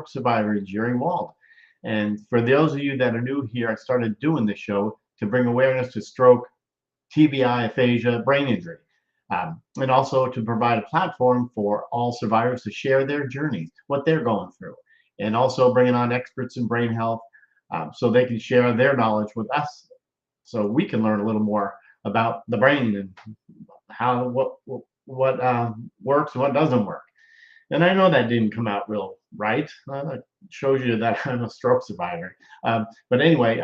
survivor, Jerry Wald. And for those of you that are new here, I started doing this show to bring awareness to stroke, TBI, aphasia, brain injury, and also to provide a platform for all survivors to share their journeys, what they're going through, and also bringing on experts in brain health so they can share their knowledge with us so we can learn a little more about the brain and how what works and what doesn't work. And I know that didn't come out real right. It shows you that I'm a stroke survivor. But anyway,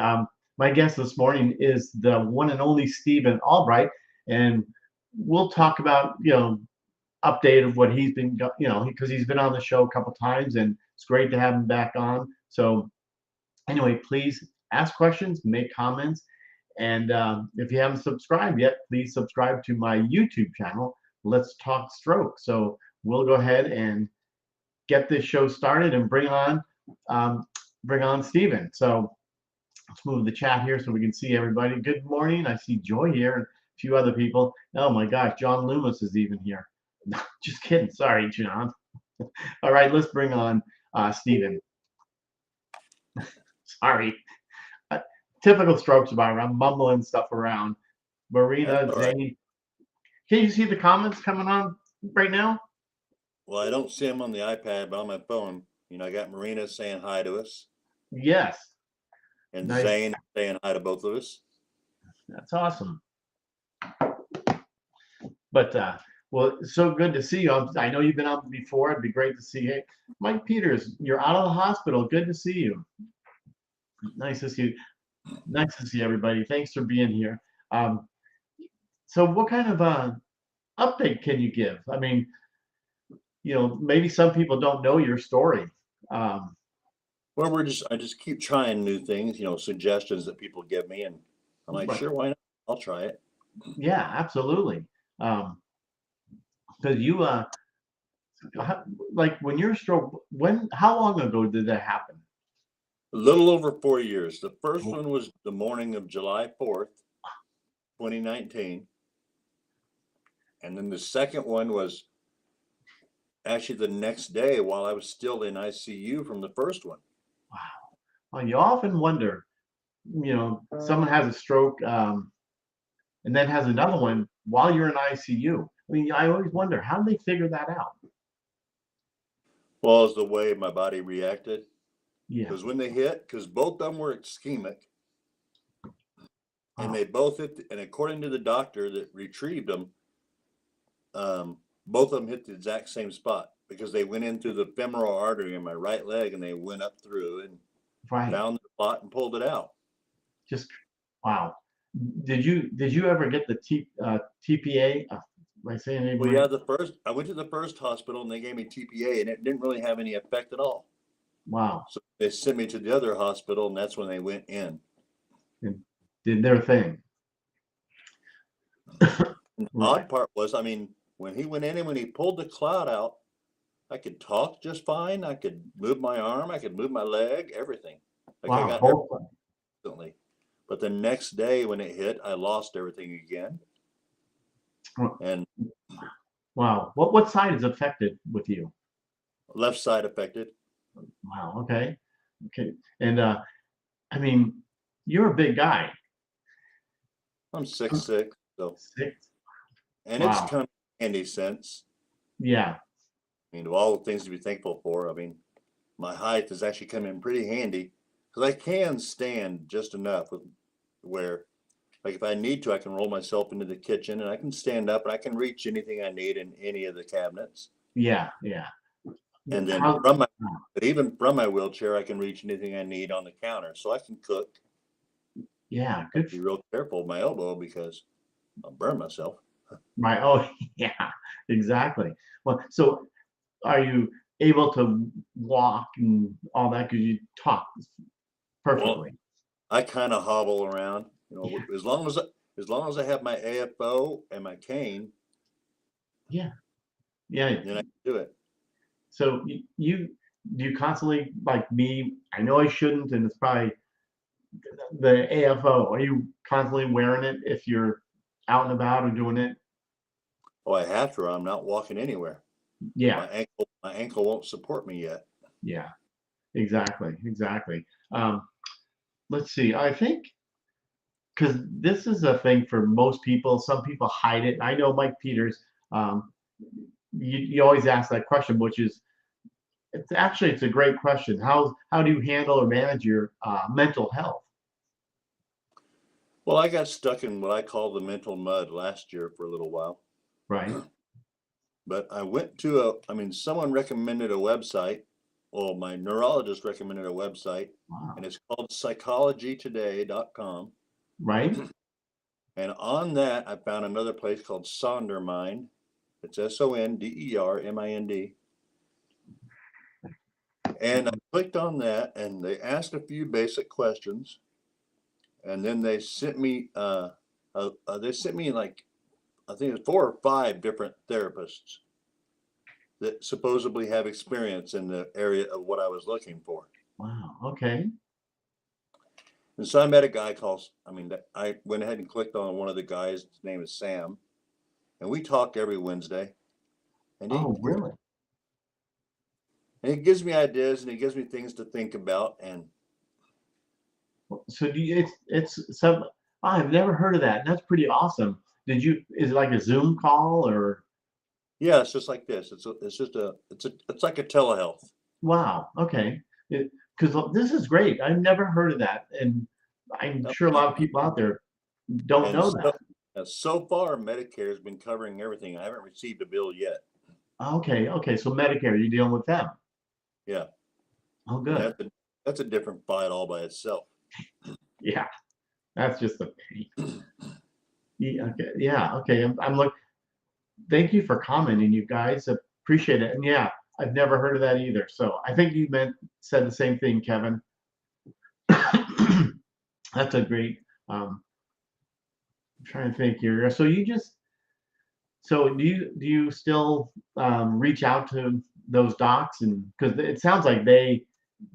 my guest this morning is the one and only Stephen Albright, and we'll talk about update of what he's been because he's been on the show a couple times, and it's great to have him back on. So anyway, please ask questions, make comments, and if you haven't subscribed yet, please subscribe to my YouTube channel. Let's Talk Stroke. So we'll go ahead and get this show started and bring on Stephen. So let's move the chat here so we can see everybody. Good morning. I see Joy here and a few other people. Oh my gosh, John Loomis is even here. Just kidding. Sorry, John. All right, let's bring on Stephen. Sorry. Typical stroke survivor. I'm mumbling stuff around. Marina, Zane. Can you see the comments coming on right now? Well, I don't see them on the iPad, but on my phone, I got Marina saying hi to us. Yes. And nice. Zane saying hi to both of us. That's awesome. But well, it's so good to see you. I know you've been on before. It'd be great to see you. Hey, Mike Peters, you're out of the hospital. Good to see you. Nice to see you. Nice to see everybody. Thanks for being here. So what kind of update can you give? I mean, maybe some people don't know your story. Well, I just keep trying new things, suggestions that people give me, and I'm like, Sure, why not? I'll try it. Yeah, absolutely. Because you, like when your stroke, how long ago did that happen? A little over 4 years. The first one was the morning of July 4th, 2019. And then the second one was actually the next day while I was still in ICU from the first one. Wow. Well, you often wonder, someone has a stroke and then has another one while you're in ICU. I mean, I always wonder, how do they figure that out? Well, it's the way my body reacted. Yeah. Because when they hit, because both of them were ischemic, and they both hit, and according to the doctor that retrieved them, both of them hit the exact same spot because they went in through the femoral artery in my right leg, and they went up through and found the spot and pulled it out. Just wow. Did you ever get the TPA? Am I saying anything? Well, yeah. I went to the first hospital and they gave me TPA, and it didn't really have any effect at all. Wow. So they sent me to the other hospital, and that's when they went in and did their thing. The odd part was, I mean, when he went in and when he pulled the clot out, I could talk just fine. I could move my arm. I could move my leg, everything. Like I got there instantly. But the next day when it hit, I lost everything again. And wow, what side is affected with you? Left side affected. Wow. Okay. And I mean, you're a big guy. I'm 6'6", so 6. And it's come in handy since. Yeah. I mean, of all the things to be thankful for, I mean, my height has actually come in pretty handy because I can stand just enough where, like, if I need to, I can roll myself into the kitchen and I can stand up and I can reach anything I need in any of the cabinets. Yeah, yeah. And then even from my wheelchair, I can reach anything I need on the counter, so I can cook. Yeah, good. Be real careful with my elbow because I'll burn myself. Yeah, exactly. Well, so are you able to walk and all that because you talk perfectly? Well, I kind of hobble around, as long as I have my AFO and my cane. Yeah. Then I can do it. So do you constantly, like me, I know I shouldn't, and it's probably the AFO, are you constantly wearing it if you're out and about or doing it? Oh, I have to, or I'm not walking anywhere. Yeah. My ankle won't support me yet. Yeah. Exactly. Let's see. I think because this is a thing for most people. Some people hide it. I know Mike Peters. Um, you always ask that question, which is it's a great question. How do you handle or manage your mental health? Well, I got stuck in what I call the mental mud last year for a little while. Right. But I went to someone recommended a website. Well, my neurologist recommended a website, Wow. and it's called psychologytoday.com. Right. And on that, I found another place called Sondermind. It's SONDERMIND. And I clicked on that, and they asked a few basic questions, and then they sent me like I think it's 4 or 5 different therapists that supposedly have experience in the area of what I was looking for. Wow. Okay. And so I met a guy I went ahead and clicked on one of the guys. His name is Sam, and we talk every Wednesday. And Really? And he gives me ideas, and he gives me things to think about. And so it's some I've never heard of that. That's pretty awesome. Is it like a Zoom call or? Yeah, it's just like this. It's like a telehealth. Wow. Okay. Because this is great. I've never heard of that, and I'm sure a lot of people out there don't know that. So far, Medicare has been covering everything. I haven't received a bill yet. Okay. So Medicare, you're dealing with them. Yeah. Oh, good. That's a different fight all by itself. Yeah, that's just a pain. Yeah. Okay. I'm like, thank you for commenting, you guys. Appreciate it. And yeah, I've never heard of that either. So I think you said the same thing, Kevin. That's a great. I'm trying to think here. So do you still reach out to those docs, and because it sounds like they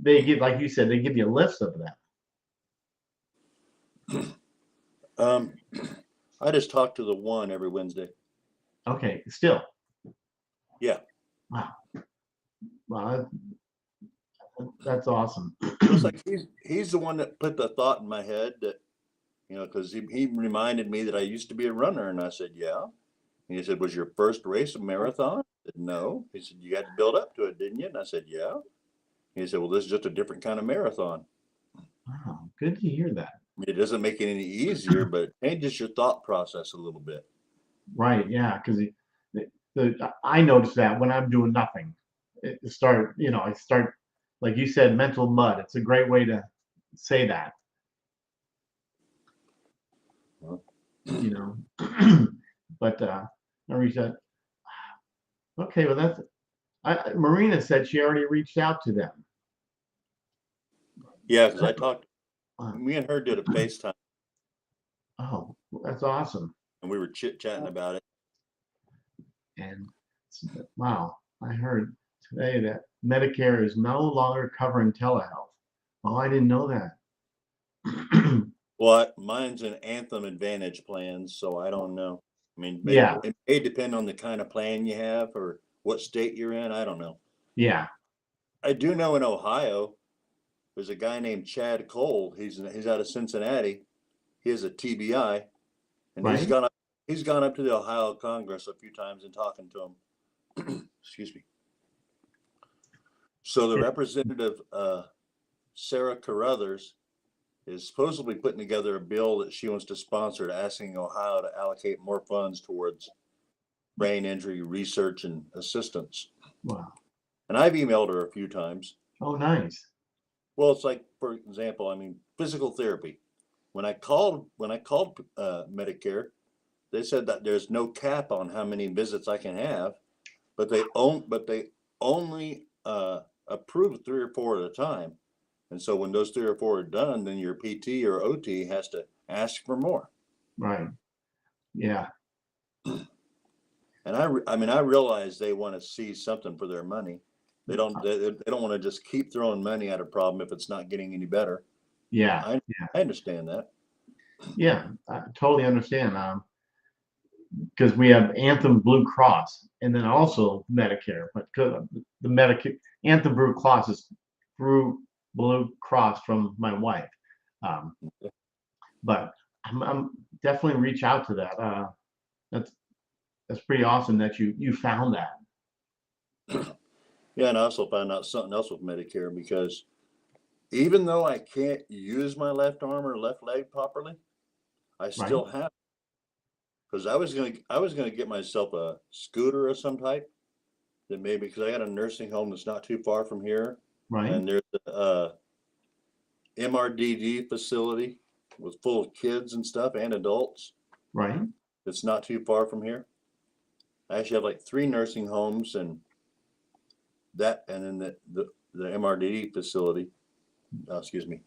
give, like you said, they give you a list of them. I just talk to the one every Wednesday. Okay, still. Yeah. Wow, that's awesome. It's like he's the one that put the thought in my head that, because he reminded me that I used to be a runner, and I said, yeah. And he said, was your first race a marathon? I said, no. He said, you had to build up to it, didn't you? And I said, yeah. And he said, well, this is just a different kind of marathon. Wow, good to hear that. It doesn't make it any easier, but it changes your thought process a little bit. Right, yeah, because I notice that when I'm doing nothing, I start, like you said, mental mud. It's a great way to say that. But I reached out. Okay, well Marina said she already reached out to them. Yeah, because I talked. Me and her did a FaceTime. Oh, that's awesome. And we were chit-chatting about it. And wow, I heard today that Medicare is no longer covering telehealth. Oh, I didn't know that. Well, mine's an Anthem Advantage plan, so I don't know. I mean, yeah, it may depend on the kind of plan you have or what state you're in. I don't know. Yeah. I do know in Ohio, there's a guy named Chad Cole. He's out of Cincinnati. He has a TBI, and right. he's gone up to the Ohio Congress a few times and talking to him. Excuse me. So the representative, Sarah Carruthers, is supposedly putting together a bill that she wants to sponsor, asking Ohio to allocate more funds towards brain injury research and assistance. Wow. And I've emailed her a few times. Oh, nice. Well, it's like, for example, physical therapy. When I called Medicare, they said that there's no cap on how many visits I can have, but they only approve 3 or 4 at a time. And so when those 3 or 4 are done, then your PT or OT has to ask for more. Right. Yeah. And I realize they want to see something for their money. They don't want to just keep throwing money at a problem if it's not getting any better. Yeah. I understand that. Yeah, I totally understand. Because we have Anthem Blue Cross and then also Medicare, but the Medicare Anthem Blue Cross is through Blue Cross from my wife. Um, but I'm definitely reach out to that. That's that's pretty awesome that you found that. Yeah, and I also found out something else with Medicare, because even though I can't use my left arm or left leg properly, I Right, still have, because I was gonna get myself a scooter of some type, that maybe, because I got a nursing home that's not too far from here, right, and there's a MRDD facility with full of kids and stuff and adults. right. It's not too far from here. I actually have like 3 nursing homes, and then the MRDD facility. Excuse me.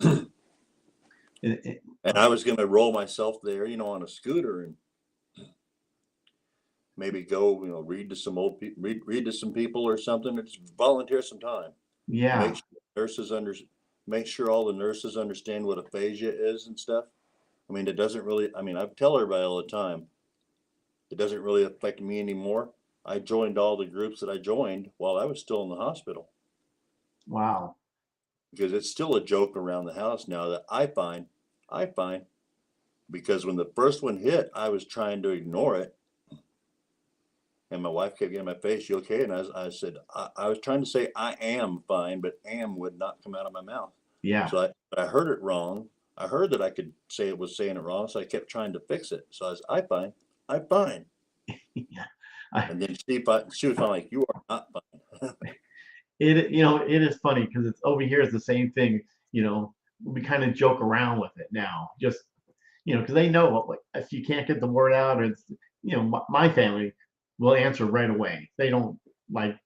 And I was going to roll myself there, on a scooter, and maybe go, read to some read to some people or something, or just volunteer some time. Yeah, Make sure all the nurses understand what aphasia is and stuff. I mean, it doesn't really. I mean, I tell everybody all the time, it doesn't really affect me anymore. I joined all the groups that I joined while I was still in the hospital, wow. because it's still a joke around the house now that I find, because when the first one hit, I was trying to ignore it. And my wife kept getting in my face, "You okay?" And I said, I was trying to say I am fine, but am would not come out of my mouth. Yeah. So I heard it wrong. I heard that I could say it was saying it wrong. So I kept trying to fix it. So I was, I'm fine. Yeah. I, And then she was finally like, "You are not fine." it is funny because it's over here is the same thing. We kind of joke around with it now, just because they know like if you can't get the word out, or it's my family will answer right away. They don't like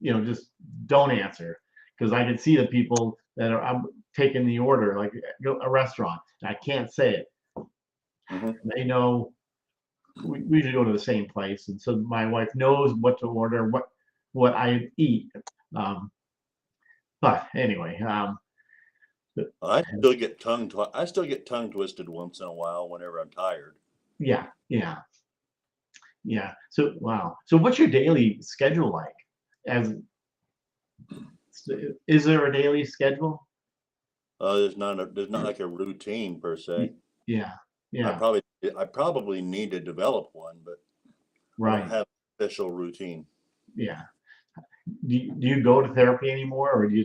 just don't answer, because I can see the people that I'm taking the order like a restaurant and I can't say it. Mhm. They know we usually go to the same place, and so my wife knows what to order, what I eat. Um, but anyway, I still get tongue twisted once in a while whenever I'm tired. yeah, yeah, yeah. So wow. So what's your daily schedule like? As is there a daily schedule? There's not like a routine per se. Yeah, I yeah, probably I probably need to develop one, but I don't right. have a special routine. Yeah. Do you go to therapy anymore, or do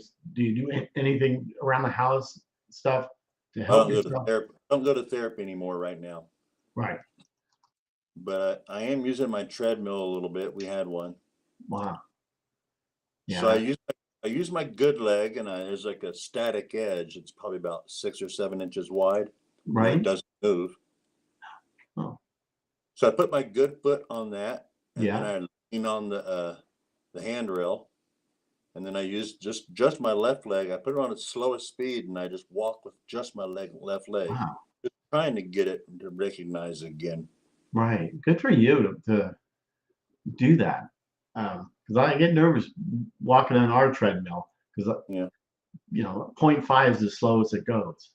you do anything around the house stuff to I help don't go to yourself? therapy. I don't go to therapy anymore right now, Right. but I am using my treadmill a little bit. We had one, Wow. so Yeah. I use my good leg, and there's like a static edge. It's probably about 6 or 7 inches wide, and it Right. doesn't move. Oh, So I put my good foot on that, and then yeah. I lean on the handrail, and then I use just my left leg. I put it on its slowest speed, and I just walk with just my left leg, Wow. just trying to get it to recognize again. Right. Good for you to do that. Because I get nervous walking on our treadmill because Yeah. 0.5 is as slow as it goes.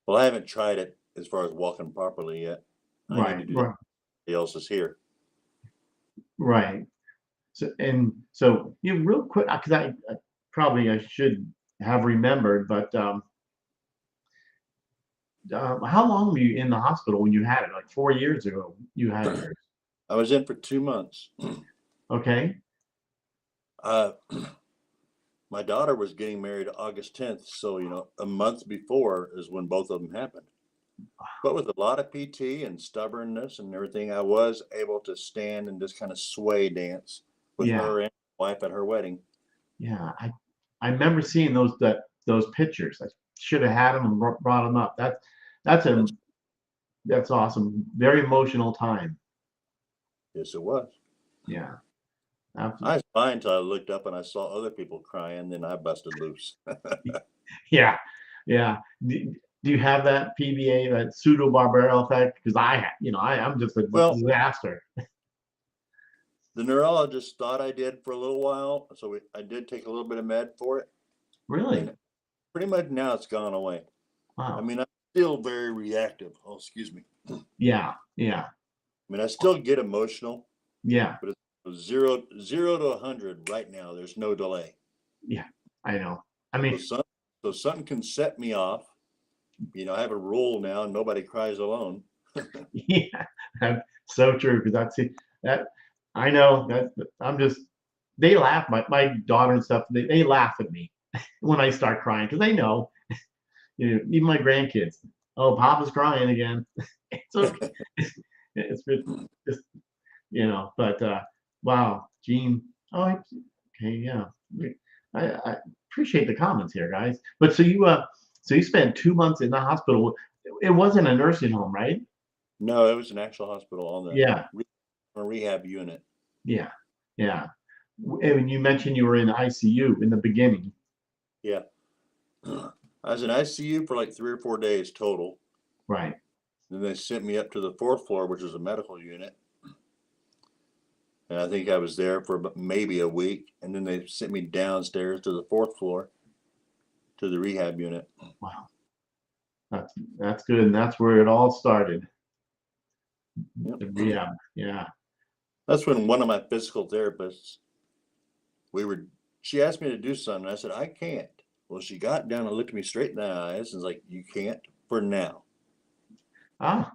Well, I haven't tried it as far as walking properly yet. I need Right. to do that. Right. Somebody else is here. Right. So you real quick, because I should have remembered, but how long were you in the hospital when you had it? Like 4 years ago, you had yours. I was in for 2 months. Okay. Uh, my daughter was getting married August 10th, so a month before is when both of them happened. But with a lot of PT and stubbornness and everything, I was able to stand and just kind of sway dance with Yeah. her and my wife at her wedding. Yeah. I remember seeing those pictures. I should have had them and brought them up. That's a That's that's awesome. Very emotional time. Yes, it was. Yeah. I Absolutely. was fine until I looked up and I saw other people crying. Then I busted loose. Yeah. Yeah. Do you have that PBA, that pseudo barbarial effect? Because I'm just a Well, disaster. the neurologist thought I did for a little while, so I did take a little bit of med for it, Really? and pretty much now it's gone away. I Wow. mean, I'm still very reactive. Oh, excuse me. Yeah. Yeah. I mean, I still get emotional, Yeah. but it's zero to 100 right now. There's no delay. Yeah, I know. I mean, So something can set me off. I have a rule now, nobody cries alone. yeah, that's so true. Because that's it. That I know that I'm just. They laugh. My daughter and stuff. They laugh at me when I start crying because they know. Even my grandkids. Oh, Papa's crying again. It's okay. It's just But wow, Gene. Oh, okay, yeah. I appreciate the comments here, guys. But so you spent 2 months in the hospital. It wasn't a nursing home, right? No, it was an actual hospital on Yeah, a rehab unit. yeah, yeah. And you mentioned you were in ICU in the beginning. Yeah. I was in ICU for like 3 or 4 days total. Right. Then they sent me up to the fourth floor, which is a medical unit. And I think I was there for maybe a week. And then they sent me downstairs to the fourth floor to the rehab unit. Wow. That's good, and that's where it all started. Yep. The rehab. Yeah. That's when one of my physical therapists, she asked me to do something. And I said, I can't. Well, she got down and looked me straight in the eyes and was like, you can't for now. Ah.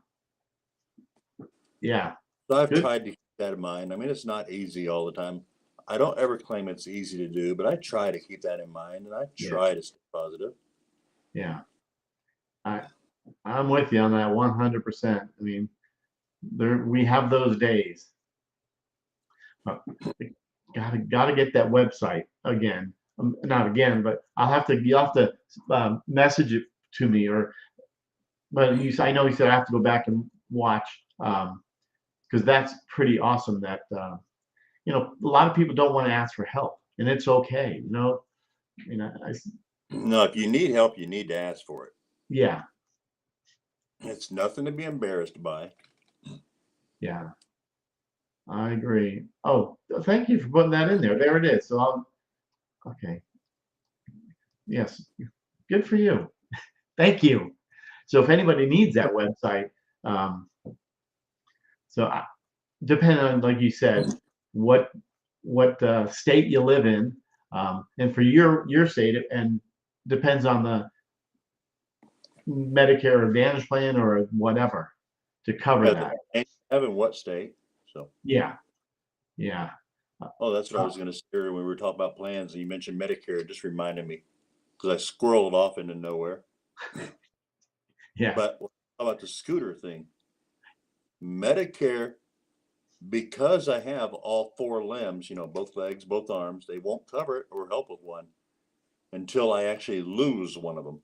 Yeah. So I've Good. tried to keep that in mind. I mean, it's not easy all the time. I don't ever claim it's easy to do, but I try to keep that in mind and I try to stay positive. Yeah. I'm with you on that 100%. I mean, we have those days. But gotta get that website again. Not again, but you'll have to message it to me but I know you said I have to go back and watch because that's pretty awesome that a lot of people don't want to ask for help and it's okay. No, if you need help, you need to ask for it. Yeah. It's nothing to be embarrassed by. Yeah. I agree. Oh, thank you for putting that in there. There it is. Okay. Yes. Good for you. Thank you. So if anybody needs that website, um, depending on, like you said, what state you live in, and for your state, and depends on the Medicare Advantage plan or whatever to cover that. And you have in what state? So Yeah. Yeah. Oh, that's what I was going to say when we were talking about plans and you mentioned Medicare. It just reminded me because I squirreled off into nowhere. Yeah. But how about the scooter thing? Medicare, because I have all four limbs, both legs, both arms, they won't cover it or help with one until I actually lose one of them.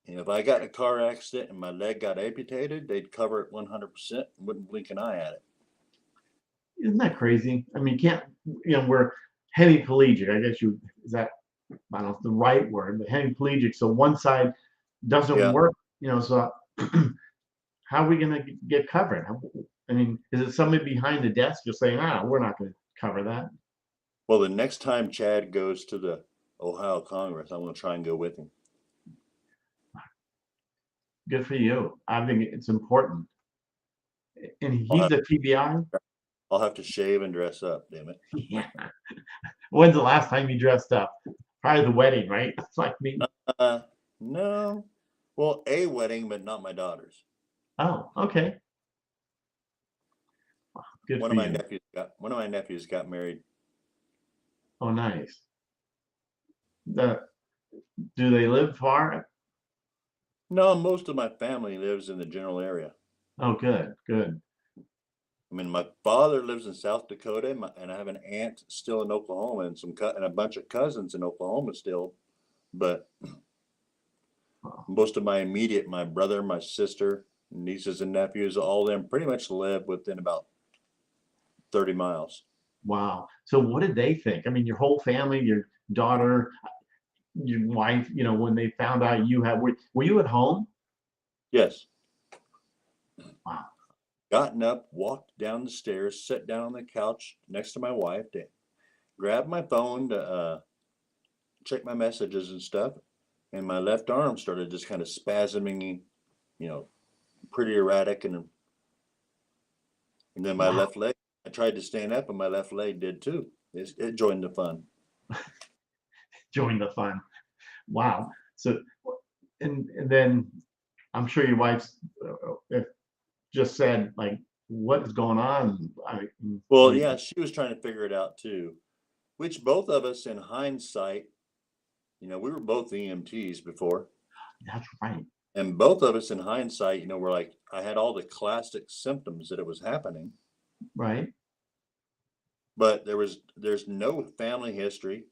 And if I got in a car accident and my leg got amputated, they'd cover it 100% and wouldn't blink an eye at it. Isn't that crazy? I mean, you can't, we're hemiplegic. I guess is that, I don't know if the right word, but hemiplegic. So one side doesn't work, so how are we going to get covered? I mean, is it somebody behind the desk just saying, we're not going to cover that? Well, the next time Chad goes to the Ohio Congress, I'm going to try and go with him. Good for you. I think it's important. And he's a TBI? I'll have to shave and dress up, damn it. Yeah. When's the last time you dressed up? Probably the wedding, right? It's like me. No. Well, a wedding, but not my daughter's. Oh, okay. Good one for of you. One of my nephews got married. Oh, nice. Do they live far? No, most of my family lives in the general area. Oh, good, good. I mean, my father lives in South Dakota, and I have an aunt still in Oklahoma, and a bunch of cousins in Oklahoma still. But most of my immediate, my brother, my sister, nieces and nephews, all of them pretty much live within about 30 miles. Wow. So what did they think? I mean, your whole family, your daughter, your wife, when they found out were you at home? Yes. Wow. Gotten up, walked down the stairs, sat down on the couch next to my wife, grabbed my phone to check my messages and stuff, and my left arm started just kind of spasming, pretty erratic, and then my left leg. I tried to stand up, and my left leg did too. It joined the fun. Join the fun. Wow. So, and then I'm sure your wife's just said, like, what is going on? Well, yeah, she was trying to figure it out too, which both of us in hindsight, we were both EMTs before. That's right. And both of us in hindsight, we're like, I had all the classic symptoms that it was happening. Right. But there's no family history.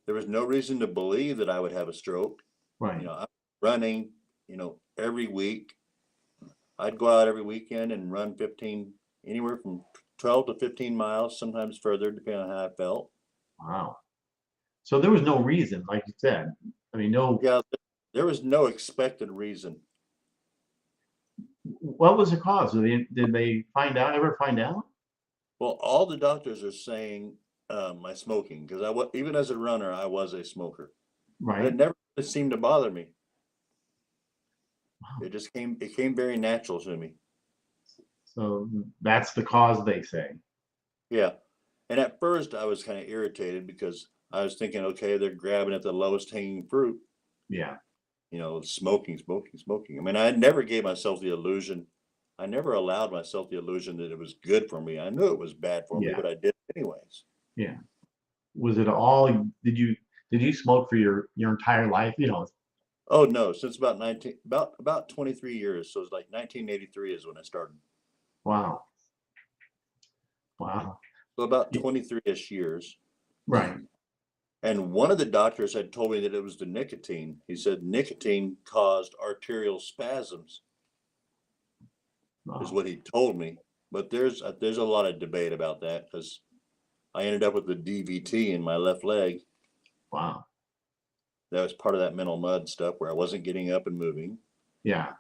There was no reason to believe that I would have a stroke. Right. I'm running, every week. I'd go out every weekend and run anywhere from 12 to 15 miles, sometimes further, depending on how I felt. Wow. So there was no reason, like you said. I mean, no. Yeah, there was no expected reason. What was the cause? Did they ever find out? Well, all the doctors are saying my smoking, because even as a runner, I was a smoker. Right. But it never seemed to bother me. Wow. It came very natural to me. So that's the cause, they say. Yeah. And at first I was kind of irritated because I was thinking, okay, they're grabbing at the lowest hanging fruit. Yeah. Smoking. I mean, I never gave myself the illusion. I never allowed myself the illusion that it was good for me. I knew it was bad for me, but I did it anyways. Yeah. Was it all, did you smoke for your entire life? Oh no, since about 23 years. So it's like 1983 is when I started. Wow. Wow. So about 23-ish years. Right. And one of the doctors had told me that it was the nicotine. He said nicotine caused arterial spasms. Wow. Is what he told me. But there's a lot of debate about that, because I ended up with the DVT in my left leg. Wow. That was part of that mental mud stuff where I wasn't getting up and moving. Yeah.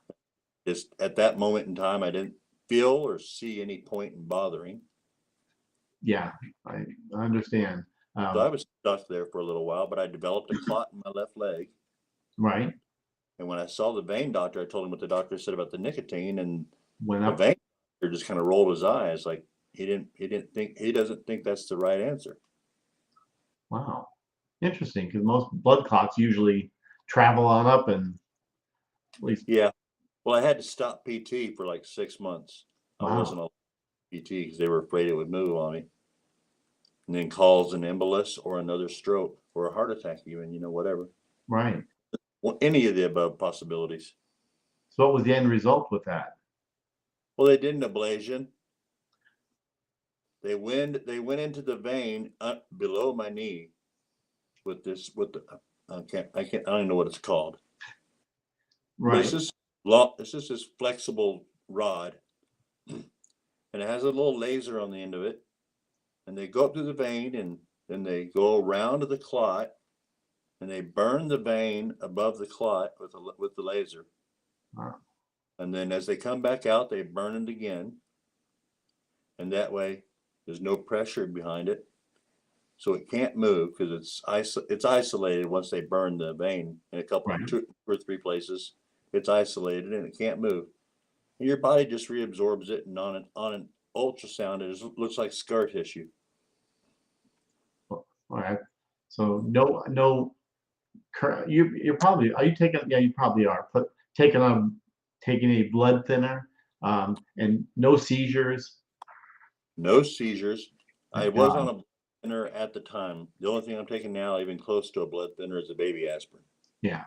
Just at that moment in time, I didn't feel or see any point in bothering. Yeah, I understand. So I was stuck there for a little while, but I developed a clot in my left leg. Right. And when I saw the vein doctor, I told him what the doctor said about the nicotine, and Went the up. vein doctor just kind of rolled his eyes, like he doesn't think that's the right answer. Wow. Interesting, because most blood clots usually travel on up and at least. Yeah. Well, I had to stop PT for like 6 months. Wow. I wasn't a PT because they were afraid it would move on me. And then cause an embolus or another stroke or a heart attack, even, whatever. Right. Well, any of the above possibilities. So what was the end result with that? Well, they did an ablation. They went into the vein below my knee with I don't even know what it's called. Right. But it's just this flexible rod, and it has a little laser on the end of it, and they go up to the vein, and then they go around to the clot, and they burn the vein above the clot with the laser. Wow. And then as they come back out, they burn it again, and that way there's no pressure behind it, so it can't move because it's isolated. Once they burn the vein in two or three places, it's isolated and it can't move. And your body just reabsorbs it, and on an ultrasound, it looks like scar tissue. All right. So no. You're probably, are you taking? Yeah, you probably are. But taking a blood thinner, and no seizures. No seizures. I was on a blood thinner at the time. The only thing I'm taking now, even close to a blood thinner, is a baby aspirin. Yeah.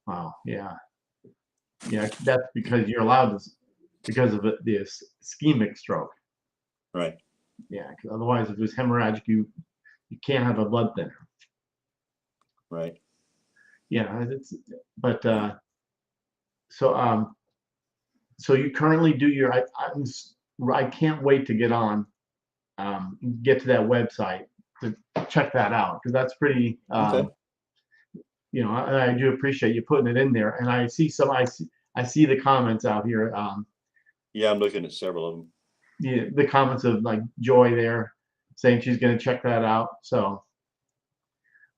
Wow. Yeah. Yeah. That's because you're allowed to, because of the ischemic stroke. Right. Yeah. Because otherwise, if it was hemorrhagic, you can't have a blood thinner. Right. Yeah. So you currently do your. I can't wait to get to that website to check that out, because that's pretty. Okay. I do appreciate you putting it in there, and I see the comments out here. Yeah, I'm looking at several of them. Yeah, the comments of like Joy there saying she's going to check that out. So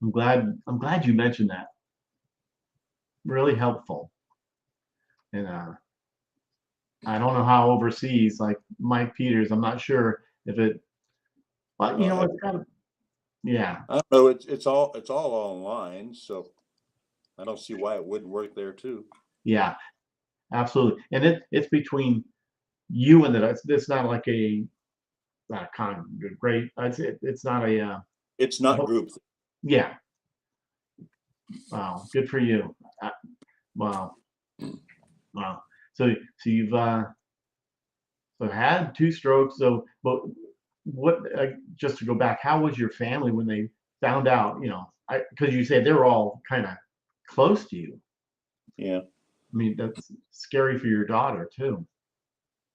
I'm glad you mentioned that. Really helpful. And I don't know how overseas, like Mike Peters, I'm not sure if it, but it's got to. Yeah. I don't know. It's all online, so I don't see why it wouldn't work there too. Yeah. Absolutely. And it's between you and it's not like a great. It's not a. It's not group. Yeah. Wow. Good for you. Wow. Wow. So you've so had 2 strokes. So, but what? Just to go back, how was your family when they found out? Because you said they were all kind of close to you. Yeah. I mean, that's scary for your daughter too.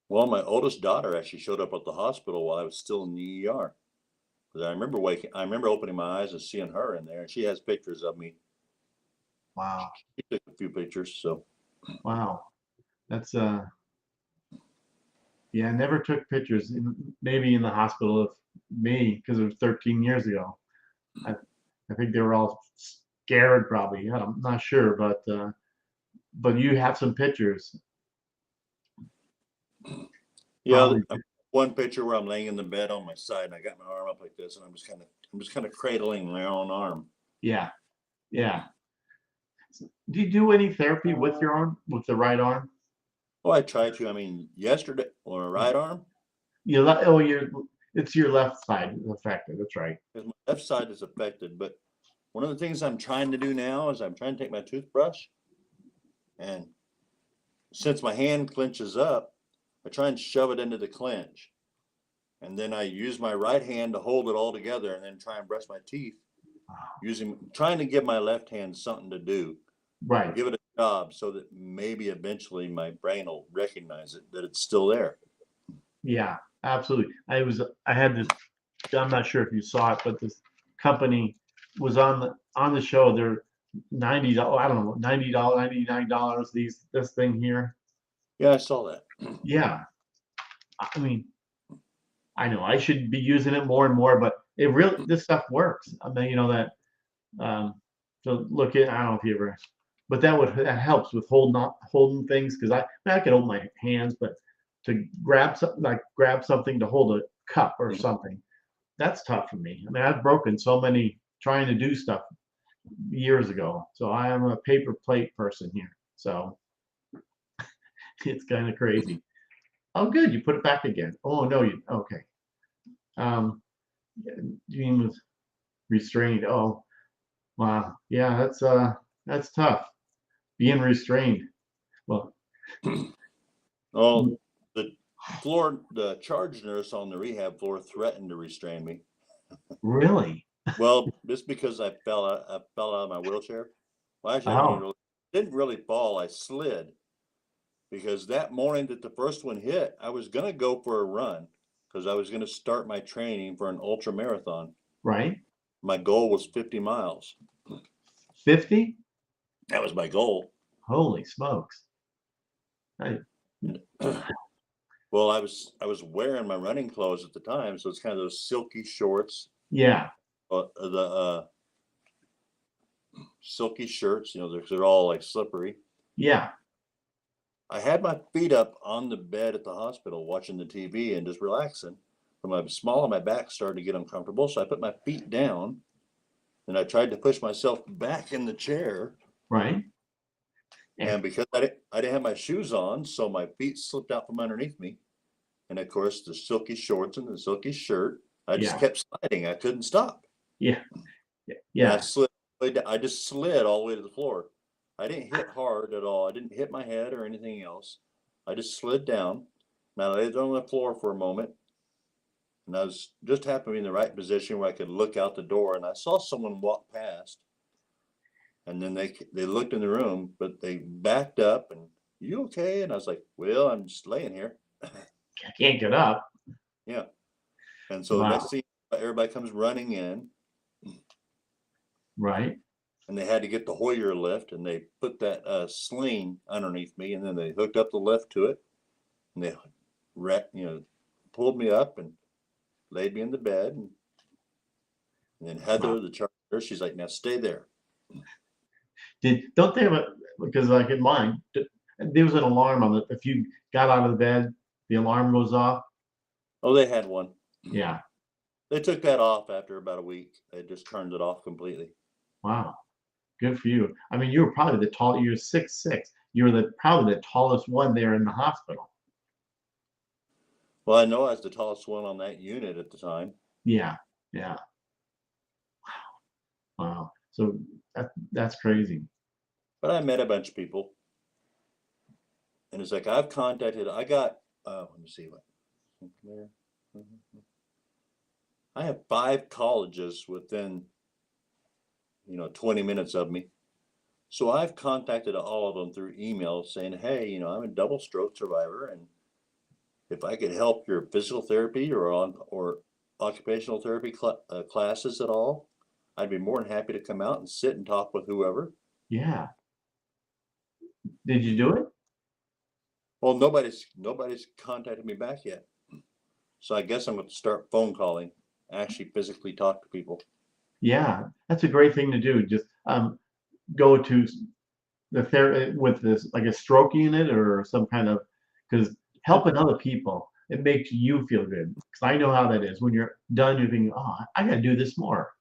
Well, my oldest daughter actually showed up at the hospital while I was still in the ER. Because I remember opening my eyes and seeing her in there, and she has pictures of me. Wow. She took a few pictures, so. Wow. That's yeah, I never took pictures maybe in the hospital of me because it was 13 years ago. I think they were all scared probably. I'm not sure, but you have some pictures. Yeah, Probably. one picture where I'm laying in the bed on my side and I got my arm up like this and I'm just kind of cradling my own arm. Yeah. Yeah. Do you do any therapy with your arm, with the right arm? Well, I tried to. I mean, yesterday on a right arm. It's your left side affected. That's right. Because my left side is affected. But one of the things I'm trying to do now is I'm trying to take my toothbrush, and since my hand clenches up, I try and shove it into the clench. And then I use my right hand to hold it all together and then try and brush my teeth, trying to give my left hand something to do. Right. Give it a job so that maybe eventually my brain will recognize it, that it's still there. Yeah, absolutely. I had this, I'm not sure if you saw it, but this company was on the show. They're $90, I don't know, $90, $99, this thing here. Yeah, I saw that. Yeah. I mean, I know I should be using it more and more, but this stuff works. I mean, so look at, I don't know if you ever, but that helps with holding things, because I can hold my hands, but to grab something to hold a cup or something, that's tough for me. I mean, I've broken so many trying to do stuff years ago, so I am a paper plate person here. So it's kind of crazy. Oh, good, you put it back again. Oh no, okay. You mean with restrained? Oh, wow. Yeah, that's tough. Being restrained. Well, Oh, the charge nurse on the rehab floor threatened to restrain me. really? Well, just because I fell out of my wheelchair. Well, actually, I didn't really fall. I slid, because that morning that the first one hit, I was going to go for a run because I was going to start my training for an ultra marathon. Right. My goal was 50 miles. 50? That was my goal. Holy smokes. Well, I was wearing my running clothes at the time, so it's kind of those silky shorts. Yeah. The silky shirts, they're all like slippery. Yeah. I had my feet up on the bed at the hospital watching the TV and just relaxing. But my small of my back started to get uncomfortable, so I put my feet down and I tried to push myself back in the chair. Right. And because I didn't have my shoes on, so my feet slipped out from underneath me. And of course, the silky shorts and the silky shirt, I just kept sliding. I couldn't stop. Yeah. Yeah. I just slid all the way to the floor. I didn't hit hard at all. I didn't hit my head or anything else. I just slid down. And I laid on the floor for a moment. And I was just happened to be in the right position where I could look out the door. And I saw someone walk past. And then they looked in the room, but they backed up and, "You okay?" And I was like, "Well, I'm just laying here. I can't get up." Yeah. And so the next thing, everybody comes running in. Right. And they had to get the Hoyer lift, and they put that sling underneath me, and then they hooked up the lift to it, and they pulled me up and laid me in the bed. And then Heather, the charge nurse, she's like, "Now stay there." Don't they have because like in mine, there was an alarm on it. If you got out of the bed, the alarm goes off. Oh, they had one. Yeah. They took that off after about a week. They just turned it off completely. Wow, good for you. I mean, you were probably the tall. You're 6'6". You were probably the tallest one there in the hospital. Well, I know I was the tallest one on that unit at the time. Yeah, yeah. Wow. So that's crazy. But I met a bunch of people. And it's like I got, let me see what. I have 5 colleges within, 20 minutes of me. So I've contacted all of them through email saying, hey, I'm a double stroke survivor. And if I could help your physical therapy or occupational therapy classes at all, I'd be more than happy to come out and sit and talk with whoever. Yeah. Did you do it? Well, nobody's contacted me back yet. So I guess I'm going to start phone calling, actually physically talk to people. Yeah, that's a great thing to do. Just go to the therapy with this, like a stroke unit or some kind of, because helping other people, it makes you feel good. Because I know how that is. When you're done, you're thinking, oh, I got to do this more.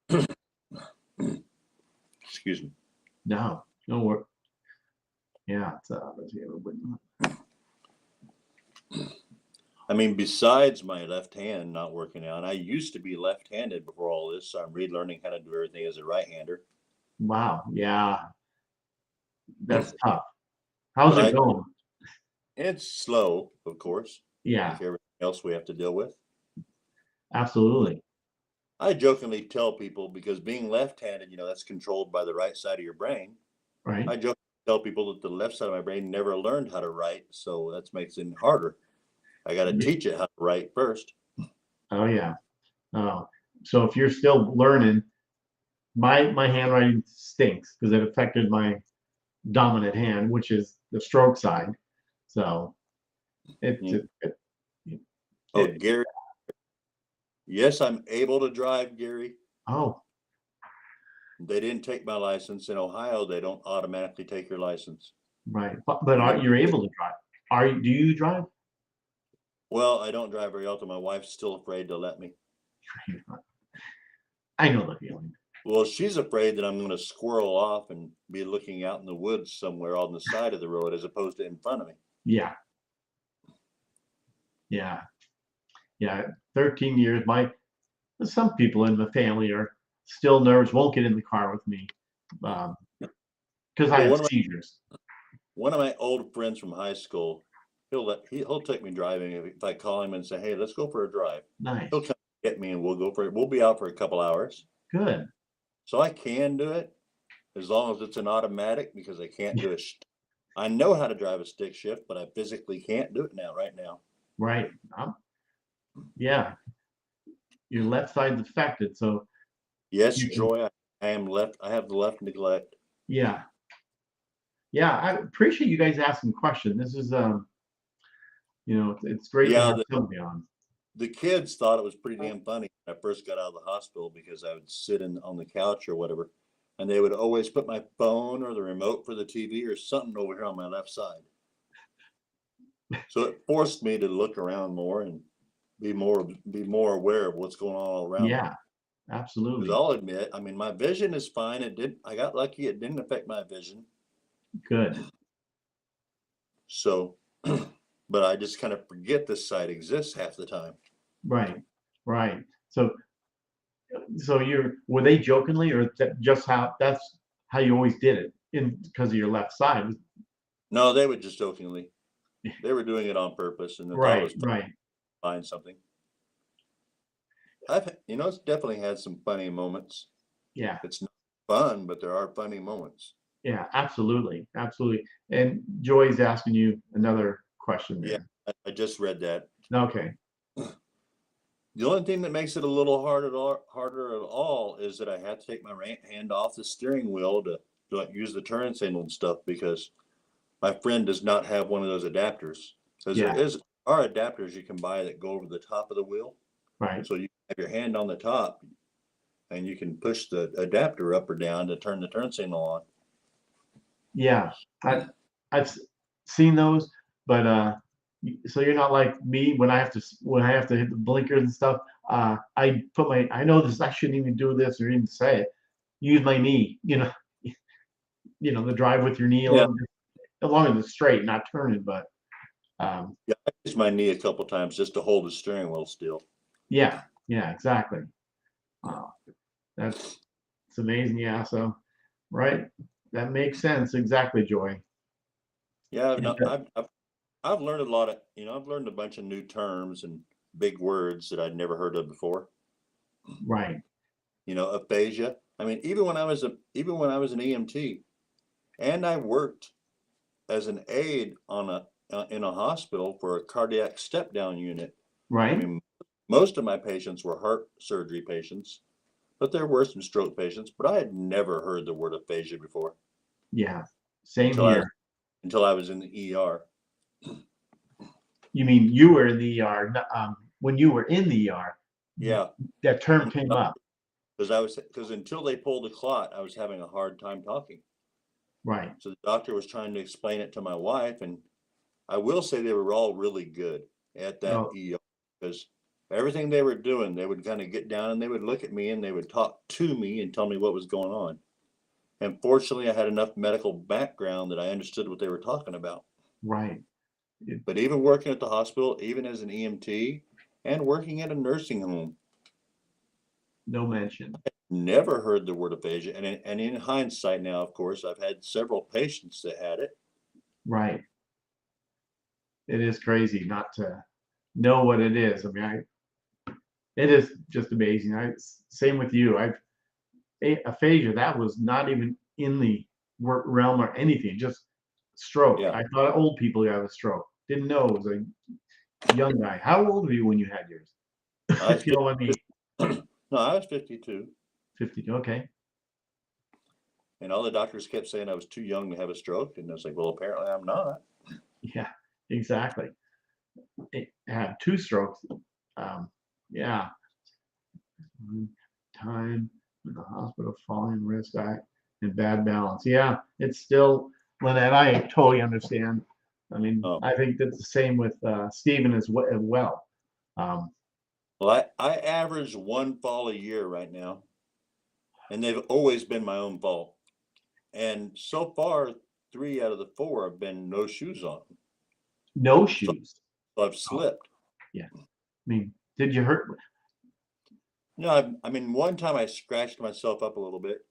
Excuse me. No work. Yeah, I mean, besides my left hand not working out, I used to be left-handed before all this, so I'm relearning how to do everything as a right-hander. wow, yeah, that's tough. How's it going? It's slow, of course. Yeah, like everything else we have to deal with. absolutely. I jokingly tell people, because being left-handed, that's controlled by the right side of your brain. Right. I jokingly tell people that the left side of my brain never learned how to write, so that makes it harder. I got to teach it how to write first. Oh yeah. Oh, so if you're still learning, my handwriting stinks because it affected my dominant hand, which is the stroke side. So Gary. Yes, I'm able to drive, Gary. Oh. They didn't take my license. In Ohio, they don't automatically take your license. Right. But you're able to drive. Do you drive? Well, I don't drive very often. My wife's still afraid to let me. I know the feeling. Well, she's afraid that I'm going to squirrel off and be looking out in the woods somewhere on the side of the road as opposed to in front of me. Yeah. Yeah. Yeah. 13 years. Some people in the family are still nervous, won't get in the car with me because I have seizures. One of my old friends from high school, he'll take me driving if I call him and say, hey, let's go for a drive. Nice. He'll come get me and we'll be out for a couple hours. Good. So I can do it as long as it's an automatic, because I can't do it. I know how to drive a stick shift, but I physically can't do it right now. Right. Yeah. Your left side's affected, so. Yes, Joy, I am left. I have the left neglect. Yeah. Yeah, I appreciate you guys asking questions. This is, it's great to have somebody on. The kids thought it was pretty damn funny when I first got out of the hospital, because I would sit on the couch or whatever, and they would always put my phone or the remote for the TV or something over here on my left side. So it forced me to look around more and be more aware of what's going on all around. Yeah, absolutely. Because I'll admit, I mean, my vision is fine. I got lucky. It didn't affect my vision. Good. So, but I just kind of forget this side exists half the time. Right. So were they jokingly, or just that's how you always did it because of your left side? No, they would just jokingly. They were doing it on purpose, and right. Find something. It's definitely had some funny moments. Yeah. It's not fun, but there are funny moments. Yeah, absolutely. And Joy's asking you another question there. Yeah, I just read that. Okay. The only thing that makes it a little harder at all is that I have to take my right hand off the steering wheel to use the turn signal and stuff, because my friend does not have one of those adapters. Because there are adapters you can buy that go over the top of the wheel. Right. So you have your hand on the top, and you can push the adapter up or down to turn the turn signal on. Yeah, I've seen those, but so you're not like me when I have to hit the blinkers and stuff. I know this, I shouldn't even do this or even say it. Use my knee, the drive with your knee a little bit, as long as it's straight, not turning, but Yeah, I used my knee a couple times just to hold the steering wheel still. yeah, exactly. Wow, it's amazing. Yeah, so right, that makes sense. Exactly, Joy. Yeah, And, no, I've learned a lot of, I've learned a bunch of new terms and big words that I'd never heard of before. right, Aphasia. I mean, even when I was an EMT, and I worked as an aide in a hospital for a cardiac step down unit. I right. mean, most of my patients were heart surgery patients, but there were some stroke patients. But I had never heard the word aphasia before Yeah, same until I here. was until I was in the ER. You mean you were in the ER? When you were in the ER, Yeah, that term came up. because until they pulled the clot, I was having a hard time talking. Right. So the doctor was trying to explain it to my wife, and I will say they were all really good at that Oh, ER, because everything they were doing, they would kind of get down and they would look at me and they would talk to me and tell me what was going on. And fortunately, I had enough medical background that I understood what they were talking about. right. But even working at the hospital, even as an EMT, and working at a nursing home, No mention. never heard the word aphasia. And in hindsight now, of course, I've had several patients that had it. Right. It is crazy not to know what it is. I mean, it is just amazing. Same with you. Aphasia, that was not even in the work realm or anything, just stroke. Yeah, I thought old people got a stroke. Didn't know it was a young guy. How old were you when you had yours? I was If you don't let me, no, I was 52. 50. Okay. And all the doctors kept saying I was too young to have a stroke. And I was like, well, apparently I'm not. Yeah, exactly. I had two strokes. Yeah. Time in the hospital, falling risk, and bad balance. Yeah, it's still, Lynette, I totally understand. I mean, Oh, I think that's the same with Stephen as well. Um, well, I average one fall a year right now. And they've always been my own fault. And so far, 3 out of the 4 have been no shoes on. no So shoes. I've Oh, slipped. yeah. I mean, did you hurt? No, I mean, one time I scratched myself up a little bit.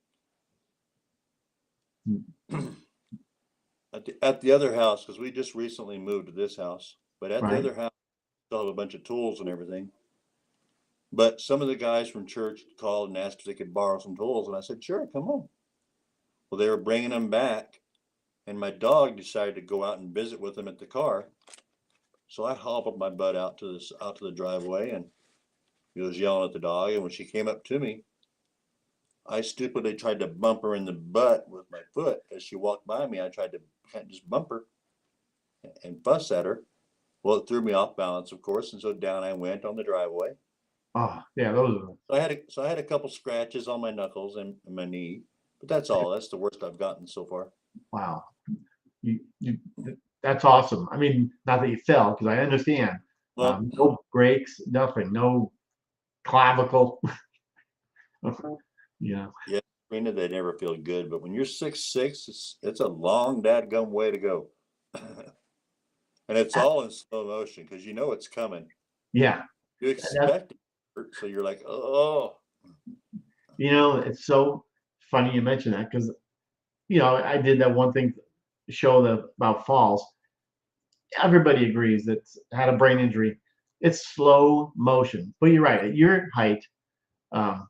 At the other house, because we just recently moved to this house, but at the Right. other house, we still have a bunch of tools and everything. But some of the guys from church called and asked if they could borrow some tools, and I said, sure, come on. Well, they were bringing them back, and my dog decided to go out and visit with them at the car. So I hobbled my butt out to the driveway, and he was yelling at the dog. And when she came up to me, I stupidly tried to bump her in the butt with my foot. As she walked by me, I tried to just bump her and fuss at her. Well, it threw me off balance, of course, and so down I went on the driveway. Oh, yeah, those are, So I had a couple scratches on my knuckles and my knee, but that's all. That's the worst I've gotten so far. wow. You, that's awesome. I mean, not that you fell, because I understand. Well, No breaks, nothing, no clavicle. Yeah. yeah, Rena, they never feel good, but when you're 6'6", it's a long dadgum way to go. And it's all in slow motion because you know it's coming. Yeah. You That, expect it, so you're like, oh, it's so funny you mention that because, I did that one thing show about falls. Everybody agrees that had a brain injury. It's slow motion. But you're right. At your height, um,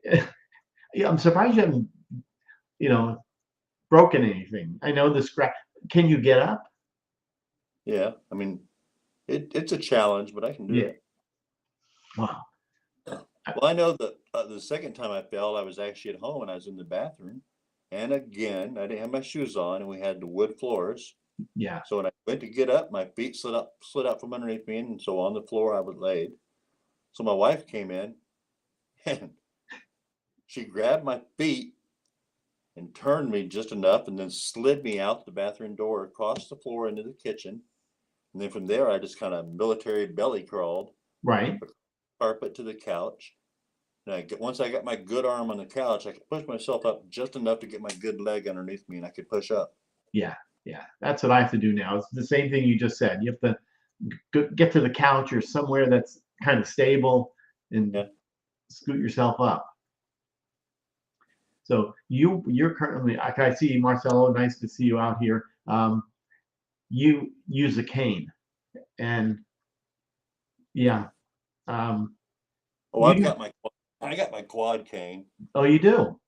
yeah, I'm surprised you haven't, you know, broken anything. I know the scratch. Can you get up? yeah. I mean, it's a challenge, but I can do Yeah. it. Wow. Well, I know that the second time I fell, I was actually at home and I was in the bathroom. And again, I didn't have my shoes on and we had the wood floors. Yeah. So when I went to get up, my feet slid out from underneath me. And so on the floor I was laid. So my wife came in and she grabbed my feet and turned me just enough and then slid me out the bathroom door across the floor into the kitchen. And then from there, I just kind of military belly crawled Right. carpet to the couch. And once I got my good arm on the couch, I could push myself up just enough to get my good leg underneath me, and I could push up. Yeah, yeah. That's what I have to do now. It's the same thing you just said. You have to get to the couch or somewhere that's kind of stable and scoot yourself up. So you're currently, I see Marcelo, nice to see you out here. You use a cane, and yeah. Oh, I got my quad cane. Oh, you do?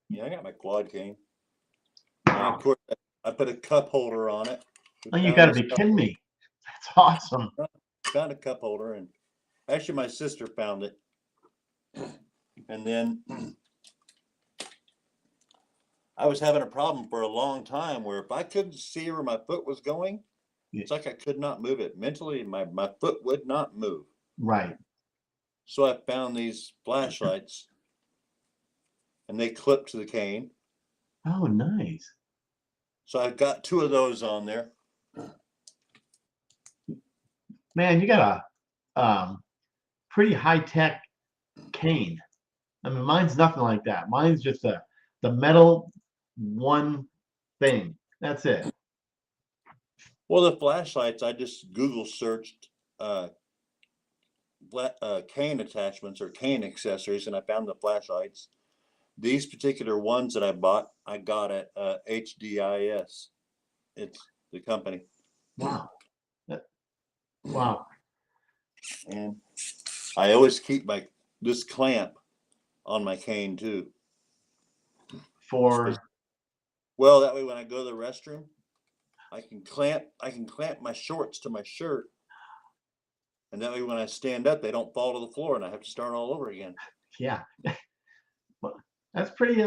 Yeah, I got my quad cane. And of course, I put a cup holder on it. Oh, you got to be kidding me. That's awesome. Found a cup holder, and actually my sister found it. And then I was having a problem for a long time where if I couldn't see where my foot was going, it's like I could not move it. Mentally, my foot would not move. Right. So I found these flashlights, and they clip to the cane. Oh, nice. So I've got 2 of those on there. Man, you got a pretty high-tech cane. I mean, mine's nothing like that. Mine's just the metal one thing. That's it. Well, the flashlights, I just Google searched cane attachments or cane accessories, and I found the flashlights. These particular ones that I bought, I got at HDIS. It's the company. Wow. Wow. And I always keep this clamp on my cane too. Well, that way when I go to the restroom, I can clamp my shorts to my shirt. And that way when I stand up, they don't fall to the floor and I have to start all over again. Yeah. That's pretty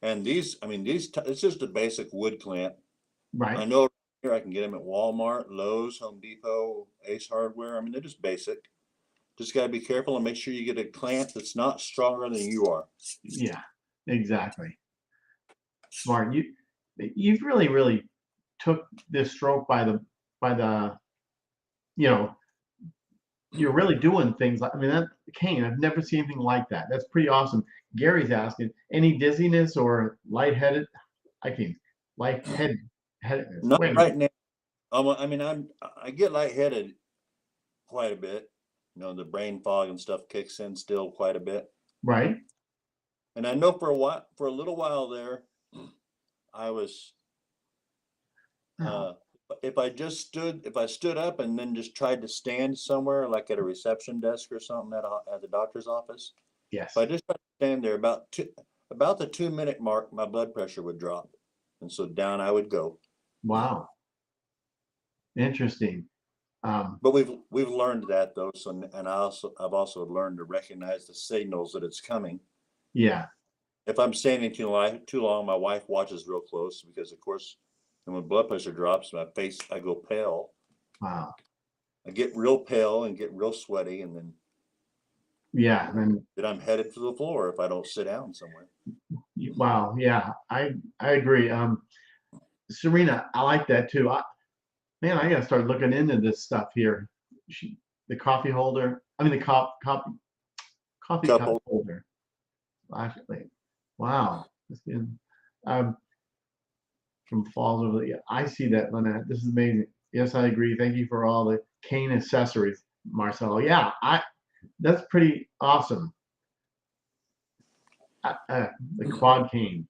and it's just a basic wood clamp. Right. I know here I can get them at Walmart, Lowe's, Home Depot, Ace Hardware. I mean, they're just basic. Just got to be careful and make sure you get a clamp that's not stronger than you are. Yeah, exactly. Smart. You've really took this stroke by the you're really doing things like, I mean, that cane, I've never seen anything like that. That's pretty awesome. Gary's asking, any dizziness or lightheaded? Lightheadedness. Not right now. I get lightheaded quite a bit. The brain fog and stuff kicks in still quite a bit. Right. And I know for a little while there, I was, if I stood up and then just tried to stand somewhere, like at a reception desk or something at the doctor's office. Yes. If I just tried to stand there about the 2-minute mark, my blood pressure would drop. And so down I would go. Wow. Interesting. But we've learned that though. So, and I've also learned to recognize the signals that it's coming. Yeah. If I'm standing too long, my wife watches real close because, of course, and when blood pressure drops, I go pale. Wow. I get real pale and get real sweaty, and then then I'm headed to the floor if I don't sit down somewhere. Wow. Yeah, I agree. Serena, I like that too. Man, I gotta start looking into this stuff here. The coffee holder. I mean, the coffee cup holder. Actually, wow. From Falls over the. I see that, Lynette. This is amazing. Yes, I agree. Thank you for all the cane accessories, Marcelo. Yeah, that's pretty awesome. The quad cane.